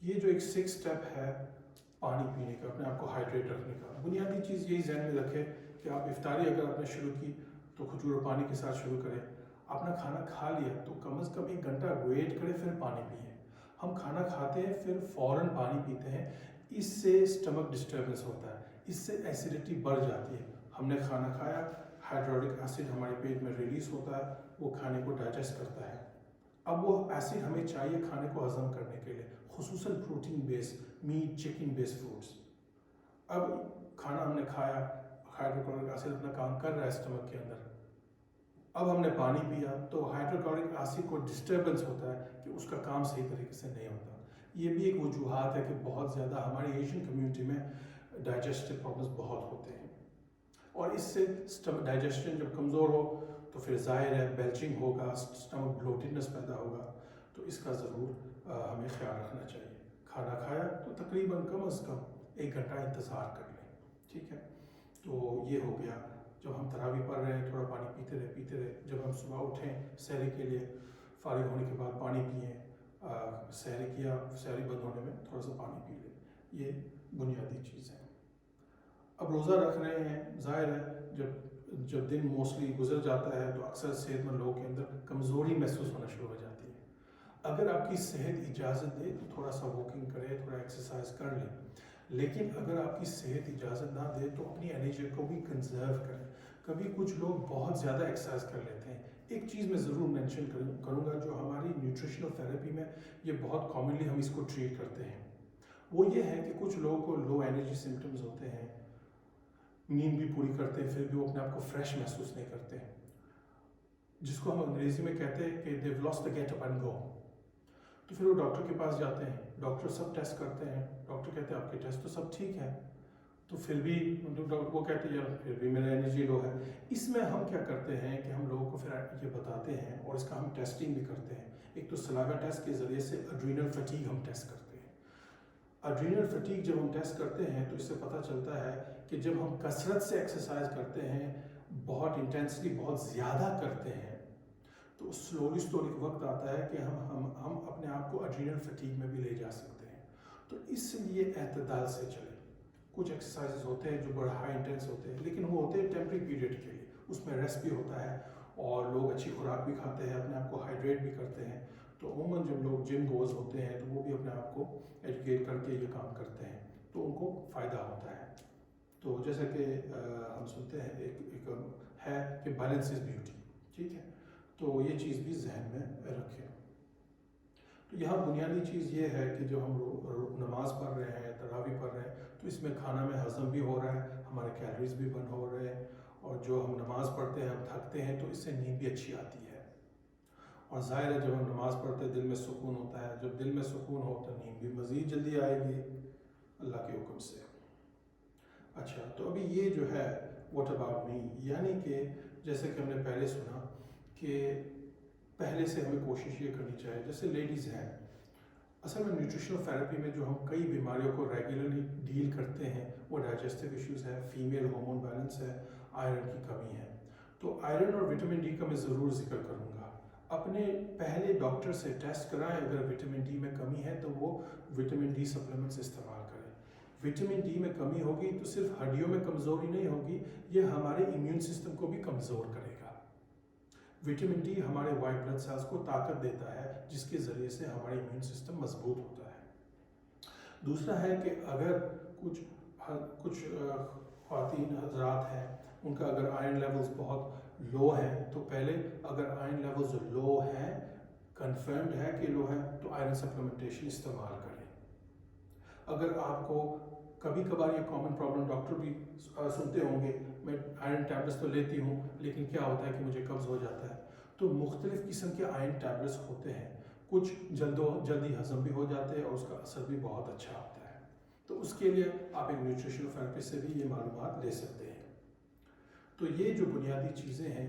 یہ جو ایک 6 سٹیپ ہے پانی پینے کا، اپنے آپ کو ہائیڈریٹ رکھنے کا، بنیادی چیز یہی ذہن میں رکھے کہ آپ افطاری اگر آپ نے شروع کی تو کھجور اور پانی کے ساتھ شروع کریں، اپنا کھانا کھا لیا تو کم از کم 1 گھنٹہ ویٹ کریں پھر پانی پئیں۔ ہم کھانا کھاتے ہیں پھر فوراً پانی پیتے ہیں، اس سے اسٹمک ڈسٹربنس ہوتا ہے، اس سے ایسیڈیٹی بڑھ جاتی ہے۔ ہم نے کھانا کھایا، ہائیڈرولک ایسڈ ہمارے پیٹ میں ریلیز ہوتا ہے، وہ کھانے کو ڈائجسٹ کرتا ہے۔ اب وہ ایسڈ ہمیں چاہیے کھانے کو ہضم کرنے کے لیے، خصوصاً پروٹین بیس، میٹ چکن بیس فوڈس۔ اب کھانا ہم نے کھایا، ہائیڈروکلورک ایسڈ اپنا کام کر رہا ہے اسٹمک کے اندر، اب ہم نے پانی پیا تو ہائیڈروکلورک ایسڈ کو ڈسٹربنس ہوتا ہے کہ اس کا کام صحیح طریقے سے نہیں ہوتا۔ یہ بھی ایک وجوہات ہے کہ بہت زیادہ ہماری ایشین کمیونٹی میں ڈائجسٹو پرابلمس بہت ہوتے ہیں، اور اس سے ڈائجسشن جب کمزور ہو تو پھر ظاہر ہے بیلچنگ ہوگا، اسٹمک بلوٹڈنس پیدا ہوگا، تو اس کا ضرور ہمیں خیال رکھنا چاہیے۔ کھانا کھایا تو تقریباً کم از کم 1 گھنٹہ انتظار کر لیں، ٹھیک ہے؟ تو یہ ہو گیا، جب ہم تراویح پڑھ رہے ہیں تھوڑا پانی پیتے رہے، جب ہم صبح اٹھیں سحری کے لیے، فارغ ہونے کے بعد پانی پئیں، سحری کیا، سحری بند ہونے میں تھوڑا سا پانی پی لیں، یہ بنیادی چیز ہے۔ اب روزہ رکھ رہے ہیں، ظاہر ہے جب دن موسٹلی گزر جاتا ہے تو اکثر صحت مند لوگوں کے اندر کمزوری محسوس ہونا شروع ہو جاتی ہے۔ اگر آپ کی صحت اجازت دے تو تھوڑا سا واکنگ کریں، تھوڑا ایکسرسائز کر لیں، لیکن اگر آپ کی صحت اجازت نہ دے تو اپنی انرجی کو بھی کنزرو کریں۔ کبھی کچھ لوگ بہت زیادہ ایکسرسائز کر لیتے ہیں۔ ایک چیز میں ضرور مینشن کروں گا جو ہماری نیوٹریشنل تھیراپی میں یہ بہت کامنلی ہم اس کو ٹریٹ کرتے ہیں، وہ یہ ہے کہ کچھ لوگوں کو لو انرجی سمٹمز ہوتے ہیں، نیند بھی پوری کرتے ہیں پھر بھی وہ اپنے آپ کو فریش محسوس نہیں کرتے ہیں، جس کو ہم انگریزی میں کہتے ہیں کہ they've lost the get up and go۔ تو پھر وہ ڈاکٹر کے پاس جاتے ہیں، ڈاکٹر سب ٹیسٹ کرتے ہیں، ڈاکٹر کہتے ہیں آپ کے ٹیسٹ تو سب ٹھیک ہے، تو پھر بھی وہ کہتے ہیں یار پھر بھی میرا انرجی لو ہے۔ اس میں ہم کیا کرتے ہیں کہ ہم لوگوں کو پھر یہ بتاتے ہیں، اور اس کا ہم ٹیسٹنگ بھی کرتے ہیں۔ ایک تو سلاوا ٹیسٹ کے ذریعے سے ایڈرینل فٹیگ ہم ٹیسٹ کرتے ہیں۔ ایڈرینل فٹیگ جب ہم ٹیسٹ کرتے ہیں تو اس سے پتہ چلتا ہے کہ جب ہم کثرت سے ایکسرسائز کرتے ہیں، بہت انٹینسلی بہت زیادہ کرتے ہیں، تو سلولی ایک وقت آتا ہے کہ ہم اپنے آپ کو ایڈرینل فٹیگ میں بھی لے جا سکتے ہیں۔ تو اس لیے اعتدال سے چلیں۔ کچھ ایکسرسائزز ہوتے ہیں جو بڑا ہائی انٹینس ہوتے ہیں، لیکن وہ ہوتے ہیں ٹیمپری پیریڈ کے لیے، اس میں ریسٹ بھی ہوتا ہے اور لوگ اچھی خوراک بھی کھاتے ہیں، اپنے آپ کو ہائیڈریٹ بھی کرتے ہیں، تو تو عموماً جب لوگ جم گوز ہوتے ہیں تو وہ بھی اپنے آپ کو ایجوکیٹ کر کے یہ کام کرتے ہیں تو ان کو فائدہ ہوتا ہے. تو جیسا کہ ہم سنتے ہیں ایک ہے کہ بیلنس از بیوٹی، ٹھیک ہے، تو یہ چیز بھی ذہن میں رکھیں. تو یہاں بنیادی چیز یہ ہے کہ جو ہم نماز پڑھ رہے ہیں، تراویح پڑھ رہے ہیں، تو اس میں کھانا میں ہضم بھی ہو رہا ہے، ہمارے کیلریز بھی برن ہو رہے ہیں، اور جو ہم نماز پڑھتے ہیں ہم تھکتے ہیں تو اس سے نیند بھی اچھی آتی ہے. اور ظاہر ہے جب ہم نماز پڑھتے ہیں دل میں سکون ہوتا ہے، جب دل میں سکون ہو تو نیند بھی مزید جلدی آئے گی اللہ کے حکم سے. اچھا، تو ابھی یہ جو ہے واٹ اباؤٹ می، یعنی کہ جیسے کہ ہم نے پہلے سنا کہ پہلے سے ہمیں کوشش یہ کرنی چاہیے، جیسے لیڈیز ہیں، اصل میں نیوٹریشنل تھیراپی میں جو ہم کئی بیماریوں کو ریگولرلی ڈیل کرتے ہیں وہ ڈائجسٹو ایشوز ہے، فیمیل ہارمون بیلنس ہے، آئرن کی کمی ہے. تو آئرن اور وٹامن ڈی کا میں ضرور ذکر کروں گا. اپنے پہلے ڈاکٹر سے ٹیسٹ کرائیں، اگر وٹامن ڈی میں کمی ہے تو وہ وٹامن ڈی سپلیمنٹس استعمال کریں. وٹامن ڈی میں کمی ہوگی تو صرف ہڈیوں میں کمزوری نہیں ہوگی، یہ ہمارے امیون سسٹم کو بھی کمزور کرے گا. وٹامن ڈی ہمارے وائٹ بلڈ سیلز کو طاقت دیتا ہے جس کے ذریعے سے ہمارا امیون سسٹم مضبوط ہوتا ہے. دوسرا ہے کہ اگر کچھ خواتین حضرات ہیں ان کا اگر آئرن لیولز بہت لو ہیں تو پہلے اگر آئرن لیولز لو ہیں، کنفرمڈ ہے کہ لو ہے، تو آئرن سپلیمنٹیشن استعمال کریں. اگر آپ کو کبھی کبھار یہ کامن پرابلم ڈاکٹر بھی سنتے ہوں گے، میں آئرن ٹیبلٹس تو لیتی ہوں لیکن کیا ہوتا ہے کہ مجھے قبض ہو جاتا ہے، تو مختلف قسم کے آئرن ٹیبلٹس ہوتے ہیں، کچھ جلدی ہضم بھی ہو جاتے ہیں اور اس کا اثر بھی بہت اچھا ہوتا ہے. تو اس کے لیے آپ ایک نیوٹریشنل تھیراپسٹ سے بھی یہ معلومات لے سکتے ہیں. تو یہ جو بنیادی چیزیں ہیں،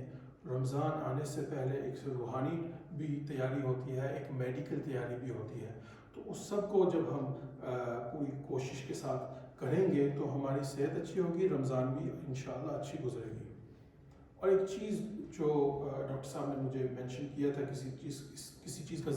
رمضان آنے سے پہلے ایک روحانی بھی تیاری ہوتی ہے، ایک میڈیکل تیاری بھی ہوتی ہے. تو اس سب کو جب ہم پوری کوشش کے ساتھ کریں گے تو ہماری صحت اچھی ہوگی، رمضان بھی انشاءاللہ اچھی گزرے گی. اور ایک چیز جو ڈاکٹر صاحب نے مجھے مینشن کیا تھا کسی چیز کا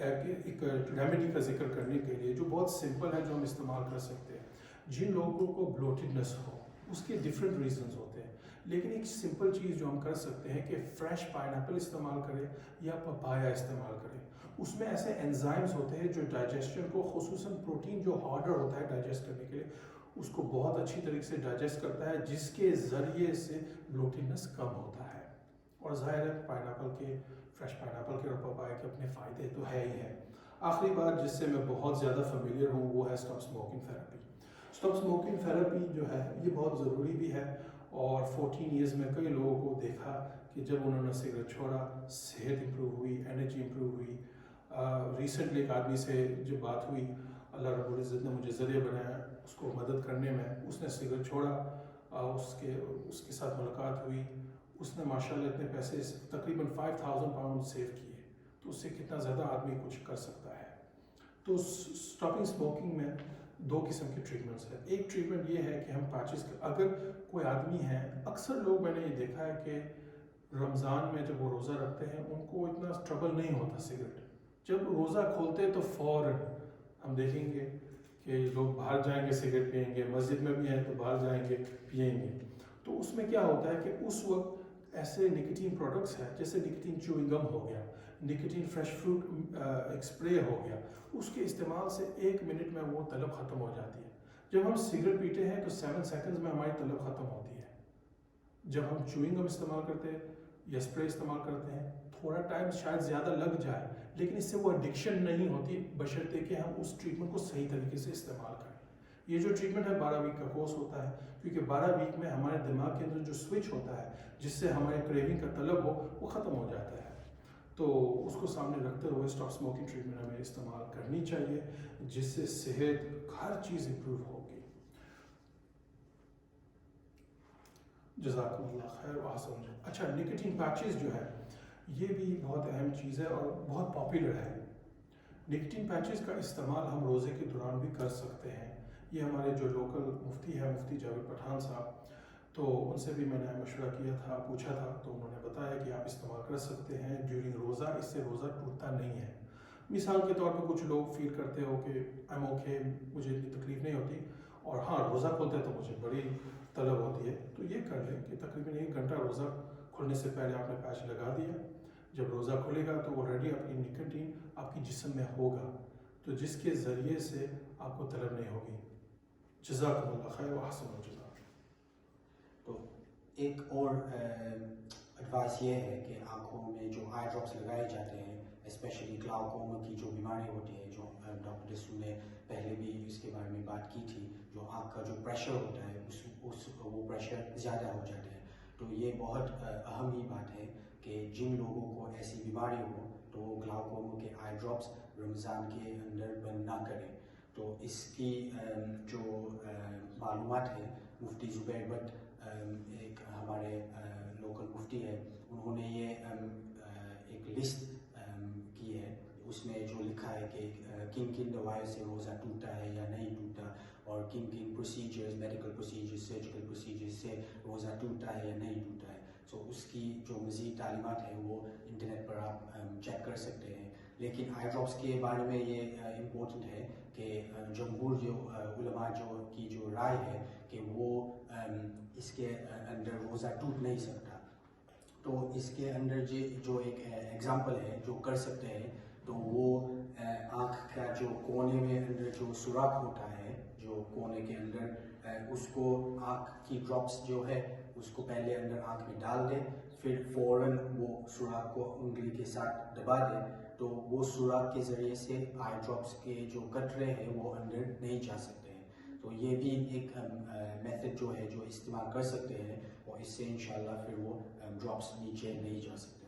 ایک ریمیڈی کا ذکر کرنے کے لیے جو بہت سمپل ہے، جو ہم استعمال کر سکتے ہیں. جن لوگوں کو بلوٹڈنس ہو اس کے ڈفرینٹ ریزنز ہوتے ہیں، لیکن ایک سمپل چیز جو ہم کر سکتے ہیں کہ فریش پائن ایپل استعمال کریں یا پپایا استعمال کریں. اس میں ایسے انزائمز ہوتے ہیں جو ڈائجسشن کو، خصوصاً پروٹین جو ہارڈر ہوتا ہے ڈائجسٹ کرنے کے لیے، اس کو بہت اچھی طریقے سے ڈائجسٹ کرتا ہے، جس کے ذریعے سے بلوٹڈنس کم ہوتا ہے. اور ظاہر ہے فریش پائن ایپل کے اور پپایا کے اپنے فائدے تو ہے ہی ہے. آخری بات جس سے میں بہت زیادہ فیملیئر ہوں وہ ہے stop smoking therapy. Stop smoking therapy جو ہے یہ بہت ضروری بھی ہے، اور 14 ایئرز میں کئی لوگوں کو دیکھا کہ جب انہوں نے سگریٹ چھوڑا صحت امپروو ہوئی، انرجی امپروو ہوئی. ریسنٹلی ایک آدمی سے جب بات ہوئی، اللہ رب العزت نے مجھے ذریعہ بنایا اس کو مدد کرنے میں. اس نے سگریٹ چھوڑا، اس کے ساتھ ملاقات ہوئی، اس نے ماشاءاللہ اتنے پیسے تقریباً 5000 پاؤنڈ سیو کیے. تو اس سے کتنا زیادہ آدمی کچھ کر سکتا ہے. تو اسٹاپنگ اسموکنگ میں 2 قسم کی ٹریٹمنٹس ہیں. ایک ٹریٹمنٹ یہ ہے کہ ہم پیچز، اگر کوئی آدمی ہے، اکثر لوگ میں نے یہ دیکھا ہے کہ رمضان میں جب وہ روزہ رکھتے ہیں ان کو اتنا ٹربل نہیں ہوتا سگریٹ. جب روزہ کھولتے تو فوراً ہم دیکھیں گے کہ لوگ باہر جائیں گے سگریٹ پئیں گے، مسجد میں بھی ہیں تو باہر جائیں گے پئیں گے. تو اس میں کیا ہوتا ہے کہ اس وقت ایسے نکوٹین پروڈکٹس ہیں جیسے نکوٹین چیوئنگ گم ہو گیا، نکوٹین فریش فروٹ ایک اسپرے ہو گیا، اس کے استعمال سے 1 منٹ میں وہ طلب ختم ہو جاتی ہے. جب ہم سگریٹ پیتے ہیں تو 7 سیکنڈز میں ہماری طلب ختم ہوتی ہے. جب ہم چیوئنگ گم استعمال کرتے ہیں یا اسپرے استعمال کرتے ہیں تھوڑا ٹائم شاید زیادہ لگ جائے، لیکن اس سے وہ ایڈکشن نہیں ہوتی بشرطے کہ ہم اس ٹریٹمنٹ کو صحیح طریقے سے استعمال کریں. یہ جو ٹریٹمنٹ ہے 12 ویک کا کورس ہوتا ہے، کیونکہ 12 ویک میں ہمارے دماغ کے اندر جو سوئچ ہوتا ہے جس سے ہمارے کریونگ کا طلب ہو وہ ختم ہو جاتا ہے. تو اس کو سامنے رکھتے ہوئے اسٹاپ اسموکنگ ٹریٹمنٹ ہمیں استعمال کرنی چاہیے، جس سے صحت ہر چیز امپروو ہوگی. جزاکم اللہ خیر و احسن. اچھا، نکوٹین پیچز جو ہے یہ بھی بہت اہم چیز ہے اور بہت پاپولر ہے. نکوٹین پیچز کا استعمال ہم روزے کے دوران بھی کر سکتے ہیں. یہ ہمارے جو لوکل مفتی ہے، مفتی جاوید پٹھان صاحب، تو ان سے بھی میں نے مشورہ کیا تھا، پوچھا تھا، تو انہوں نے بتایا کہ آپ استعمال کر سکتے ہیں ڈیورنگ روزہ، اس سے روزہ ٹوٹتا نہیں ہے. مثال کے طور پہ کچھ لوگ فیل کرتے ہو کہ ایم اوکے، مجھے اتنی تکلیف نہیں ہوتی، اور ہاں روزہ کھولتے تو مجھے بڑی طلب ہوتی ہے، تو یہ کر لیں کہ تقریباً 1 گھنٹہ روزہ کھلنے سے پہلے آپ نے پیچ لگا دیا. جب روزہ کھلے گا تو آلریڈی آپ کی نکوٹین آپ کی جسم میں ہوگا، تو جس کے ذریعے سے آپ کو طلب نہیں ہوگی۔ جزاکم اللہ خیر و احسن الجزا۔ تو ایک اور ایڈوائس یہ ہے کہ آنکھوں میں جو آئی ڈراپس لگائے جاتے ہیں، اسپیشلی گلاؤکوما کی جو بیماری ہوتی ہے، جو ڈاکٹر ڈسو نے پہلے بھی اس کے بارے میں بات کی تھی، جو آنکھ کا جو پریشر ہوتا ہے وہ پریشر زیادہ ہو جاتا ہے، تو یہ بہت اہم ہی بات ہے کہ جن لوگوں کو ایسی بیماری ہو تو وہ گلاؤکوما کے آئی ڈراپس رمضان کے اندر بند نہ کریں۔ تو اس کی جو معلومات ہے، مفتی زبیر بٹ ایک ہمارے لوکل مفتی ہے، انہوں نے یہ ایک لسٹ کی ہے، اس میں جو لکھا ہے کہ کن کن دوائیوں سے روزہ ٹوٹتا ہے یا نہیں ٹوٹتا، اور کن کن procedures, medical procedures, surgical procedures سے روزہ ٹوٹتا ہے یا نہیں ٹوٹتا ہے۔ سو اس کی جو مزید تعلیمات ہیں وہ انٹرنیٹ پر آپ چیک کر سکتے ہیں۔ لیکن آئی ڈراپس کے بارے میں یہ امپورٹنٹ ہے کہ جمہور جو علماء کی جو رائے ہے کہ وہ اس کے اندر روزہ ٹوٹ نہیں سکتا، تو اس کے اندر جو ایک ایگزامپل ہے جو کر سکتے ہیں، تو وہ آنکھ کا جو کونے میں اندر جو سوراخ ہوتا ہے، جو کونے کے اندر، اس کو آنکھ کی ڈراپس جو ہے اس کو پہلے اندر آنکھ میں ڈال دیں، پھر فوراً وہ سوراخ کو انگلی کے ساتھ دبا دیں، تو وہ سوراخ کے ذریعے سے آئی ڈراپس کے جو قطرے ہیں وہ اندر نہیں جا سکتے ہیں۔ تو یہ بھی ایک میتھڈ جو ہے جو استعمال کر سکتے ہیں، اور اس سے انشاءاللہ پھر وہ ڈراپس نیچے نہیں جا سکتے۔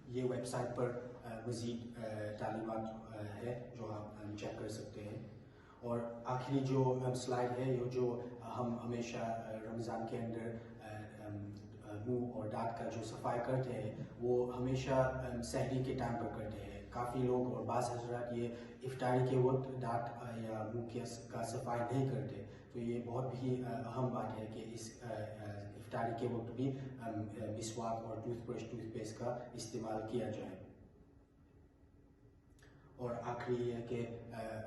یہ ویب سائٹ پر مزید تعلیمات ہے جو آپ چیک کر سکتے ہیں۔ اور آخری جو سلائڈ ہے، یہ جو ہم ہمیشہ رمضان کے اندر منہ اور دانت کا جو صفائی کرتے ہیں وہ ہمیشہ سحری کے ٹائم پر کرتے ہیں۔ کافی لوگ اور بعض حضرات یہ افطاری کے وقت دانت یا منہ کا صفائی نہیں کرتے، تو یہ بہت ہی اہم بات ہے کہ اس افطاری کے وقت بھی مسواک اور ٹوتھ برش، ٹوتھ پیسٹ کا استعمال کیا جائے۔ اور آخری یہ ہے کہ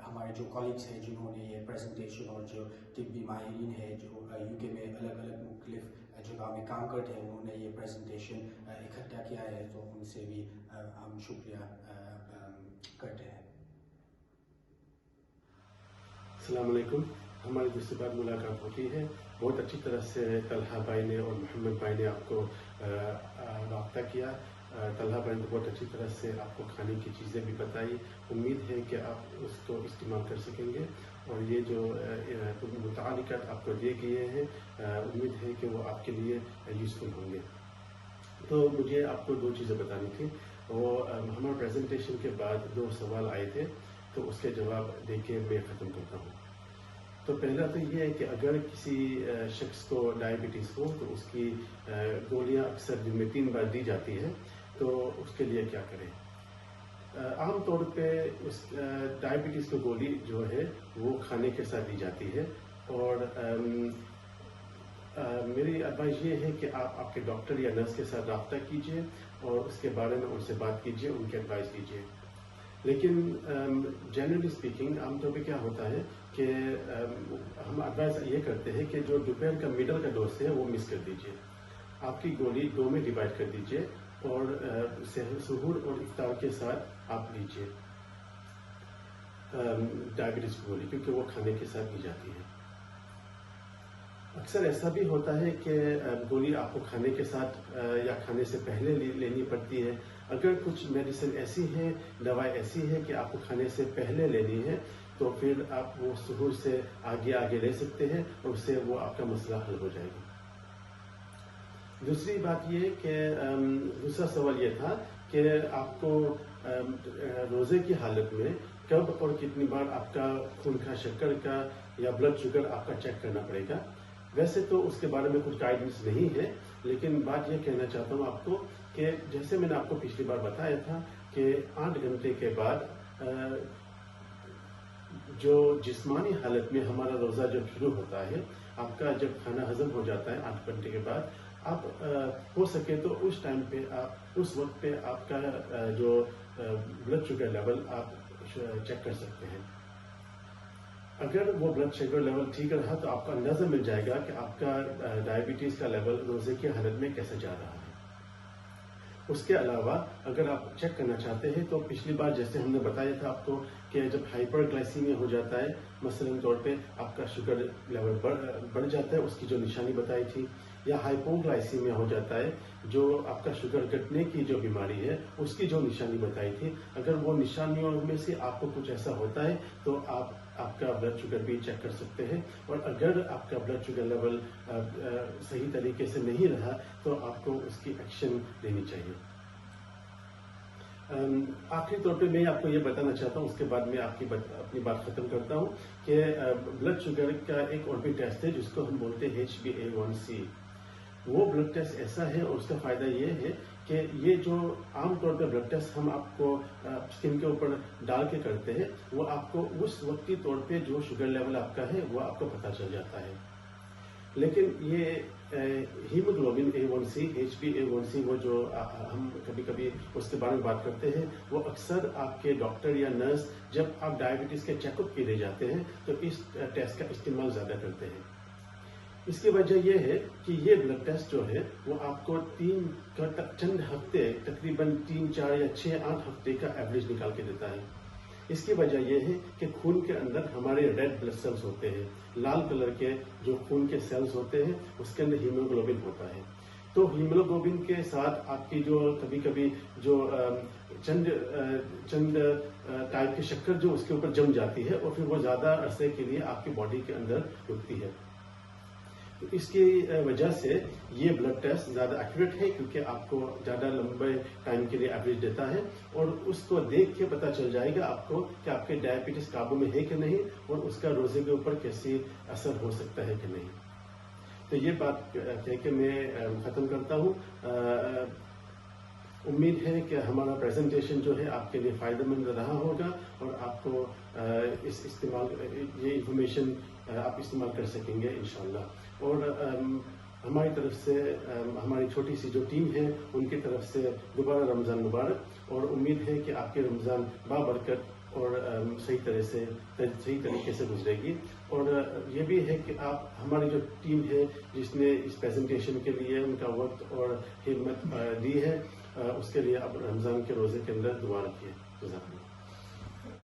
ہمارے جو کالیگس ہیں جنہوں نے یہ پریزنٹیشن، اور جو طبی ماہرین ہیں جو یو کے میں الگ الگ مختلف جگہ میں کام کرتے ہیں، انہوں نے یہ پریزنٹیشن اکٹھا کیا ہے، تو ان سے بھی ہم شکریہ کرتے ہیں۔ السلام علیکم۔ ہماری دوسری بار ملاقات ہوتی ہے۔ بہت اچھی طرح سے طلحہ بھائی نے اور محمد بھائی نے آپ کو رابطہ کیا۔ طلحہ بھائی نے بہت اچھی طرح سے آپ کو کھانے کی چیزیں بھی بتائی۔ امید ہے کہ آپ اس کو استعمال کر سکیں گے، اور یہ جو متعلقات آپ کو دیے گئے ہیں، امید ہے کہ وہ آپ کے لیے یوزفل ہوں گے۔ تو مجھے آپ کو 2 چیزیں بتانی تھی۔ وہ ہمارے پریزنٹیشن کے بعد 2 سوال آئے تھے، تو اس کے جواب دے کے میں ختم کرتا ہوں۔ تو پہلا تو یہ ہے کہ اگر کسی شخص کو ڈائبٹیز ہو تو اس کی گولیاں اکثر دن میں 3 بار دی جاتی ہے، تو اس کے لیے کیا کریں؟ عام طور پہ اس ڈائبٹیز کی گولی جو ہے وہ کھانے کے ساتھ دی جاتی ہے، اور میری ایڈوائز یہ ہے کہ آپ آپ کے ڈاکٹر یا نرس کے ساتھ رابطہ کیجیے اور اس کے بارے میں ان سے بات کیجیے، ان کی ایڈوائز لیجیے۔ لیکن جنرلی اسپیکنگ عام طور پہ کیا ہوتا ہے کہ ہم ایڈوائز یہ کرتے ہیں کہ جو دوپہر کا مڈل کا ڈوز ہے وہ مس کر دیجیے۔ آپ کی گولی 2 میں ڈیوائڈ کر دیجیے، اور سحور اور افطار کے ساتھ آپ لیجیے ڈائبٹیز کی گولی، کیونکہ وہ کھانے کے ساتھ دی جاتی ہے۔ اکثر ایسا بھی ہوتا ہے کہ گولی آپ کو کھانے کے ساتھ یا کھانے سے پہلے لینی پڑتی ہے۔ اگر کچھ میڈیسن ایسی ہے، دوائی ایسی ہے کہ آپ کو کھانے سے پہلے لینی ہے، تو پھر آپ وہ سحور سے آگے لے سکتے ہیں، اور اس سے وہ آپ کا مسئلہ حل ہو جائے گا۔ دوسری بات یہ کہ دوسرا سوال یہ تھا کہ آپ کو روزے کی حالت میں کب اور کتنی بار آپ کا خون کا شکر کا یا بلڈ شوگر آپ کا چیک کرنا پڑے گا۔ ویسے تو اس کے بارے میں کچھ گائیڈنس نہیں ہے، لیکن بات یہ کہنا چاہتا ہوں آپ کو کہ جیسے میں نے آپ کو پچھلی بار بتایا تھا کہ 8 گھنٹے کے بعد جو جسمانی حالت میں ہمارا روزہ جب شروع ہوتا ہے، آپ کا جب کھانا ہضم ہو جاتا ہے 8 گھنٹے کے بعد، آپ ہو سکے تو اس ٹائم پہ اس وقت پہ آپ کا جو بلڈ شوگر لیول آپ چیک کر سکتے ہیں۔ اگر وہ بلڈ شوگر لیول ٹھیک رہا تو آپ کو اندازہ مل جائے گا کہ آپ کا ڈائبٹیز کا لیول روزے کی حالت میں کیسے جا رہا ہے۔ اس کے علاوہ اگر آپ چیک کرنا چاہتے ہیں تو پچھلی بار جیسے ہم نے بتایا تھا آپ کو کہ جب ہائپر گلائسیمیا ہو جاتا ہے، مثلاً طور پہ آپ کا شوگر لیول بڑھ جاتا ہے، اس کی جو نشانی بتائی تھی، یا ہائپو گلائسیمیا ہو جاتا ہے جو آپ کا شوگر گھٹنے کی جو بیماری ہے اس کی جو نشانی بتائی تھی، اگر وہ نشانیوں میں سے آپ کو کچھ ایسا ہوتا ہے تو آپ کا بلڈ شوگر بھی چیک کر سکتے ہیں، اور اگر آپ کا بلڈ شوگر لیول صحیح طریقے سے نہیں رہا تو آپ کو اس کی ایکشن لینی چاہیے۔ آخری طور پہ میں آپ کو یہ بتانا چاہتا ہوں، اس کے بعد میں اپنی بات ختم کرتا ہوں کہ بلڈ شوگر کا ایک اور بھی ٹیسٹ ہے جس کو ہم بولتے ہیں HbA1c۔ وہ بلڈ ٹیسٹ ایسا ہے اور اس کا فائدہ یہ ہے کہ یہ جو عام طور پہ بلڈ ٹیسٹ ہم آپ کو اسکن کے اوپر ڈال کے کرتے ہیں، وہ آپ کو اس وقتی طور پہ جو شوگر لیول آپ کا ہے وہ آپ کو پتہ چل جاتا ہے، لیکن یہ ہیموگلوبن A1c HbA1c وہ جو ہم کبھی کبھی اس کے بارے میں بات کرتے ہیں، وہ اکثر آپ کے ڈاکٹر یا نرس جب آپ ڈائبٹیز کے چیک اپ کے لیے جاتے ہیں تو اس ٹیسٹ کا استعمال زیادہ کرتے ہیں۔ اس کی وجہ یہ ہے کہ یہ بلڈ ٹیسٹ جو ہے وہ آپ کو چند ہفتے، تقریباً 3، 4 یا 6، 8 ہفتے کا ایوریج نکال کے دیتا ہے۔ اس کی وجہ یہ ہے کہ خون کے اندر ہمارے ریڈ بلڈ سیلز ہوتے ہیں، لال کلر کے جو خون کے سیلز ہوتے ہیں اس کے اندر ہیموگلوبن ہوتا ہے، تو ہیموگلوبن کے ساتھ آپ کی جو کبھی کبھی جو چند ٹائپ کی شکر جو اس کے اوپر جم جاتی ہے اور پھر وہ زیادہ عرصے کے لیے آپ کی باڈی کے اندر رکتی ہے۔ اس کی وجہ سے یہ بلڈ ٹیسٹ زیادہ ایکوریٹ ہے کیونکہ آپ کو زیادہ لمبے ٹائم کے لیے ایوریج دیتا ہے، اور اس کو دیکھ کے پتہ چل جائے گا آپ کو کہ آپ کے ڈائبٹیز قابو میں ہے کہ نہیں اور اس کا روزے کے اوپر کیسی اثر ہو سکتا ہے کہ نہیں۔ تو یہ بات کہہ کے میں ختم کرتا ہوں۔ امید ہے کہ ہمارا پریزنٹیشن جو ہے آپ کے لیے فائدہ مند رہا ہوگا اور آپ کو یہ انفارمیشن آپ استعمال کر سکیں گے انشاءاللہ، اور ہماری طرف سے ہماری چھوٹی سی جو ٹیم ہے ان کی طرف سے دوبارہ رمضان مبارک، اور امید ہے کہ آپ کی رمضان بابرکت اور صحیح طریقے سے گزرے گی، اور یہ بھی ہے کہ آپ ہماری جو ٹیم ہے جس نے اس پریزنٹیشن کے لیے ان کا وقت اور خدمت دی ہے، اس کے لیے آپ رمضان کے روزے کے اندر دعا رکھیے۔ جزاک اللہ۔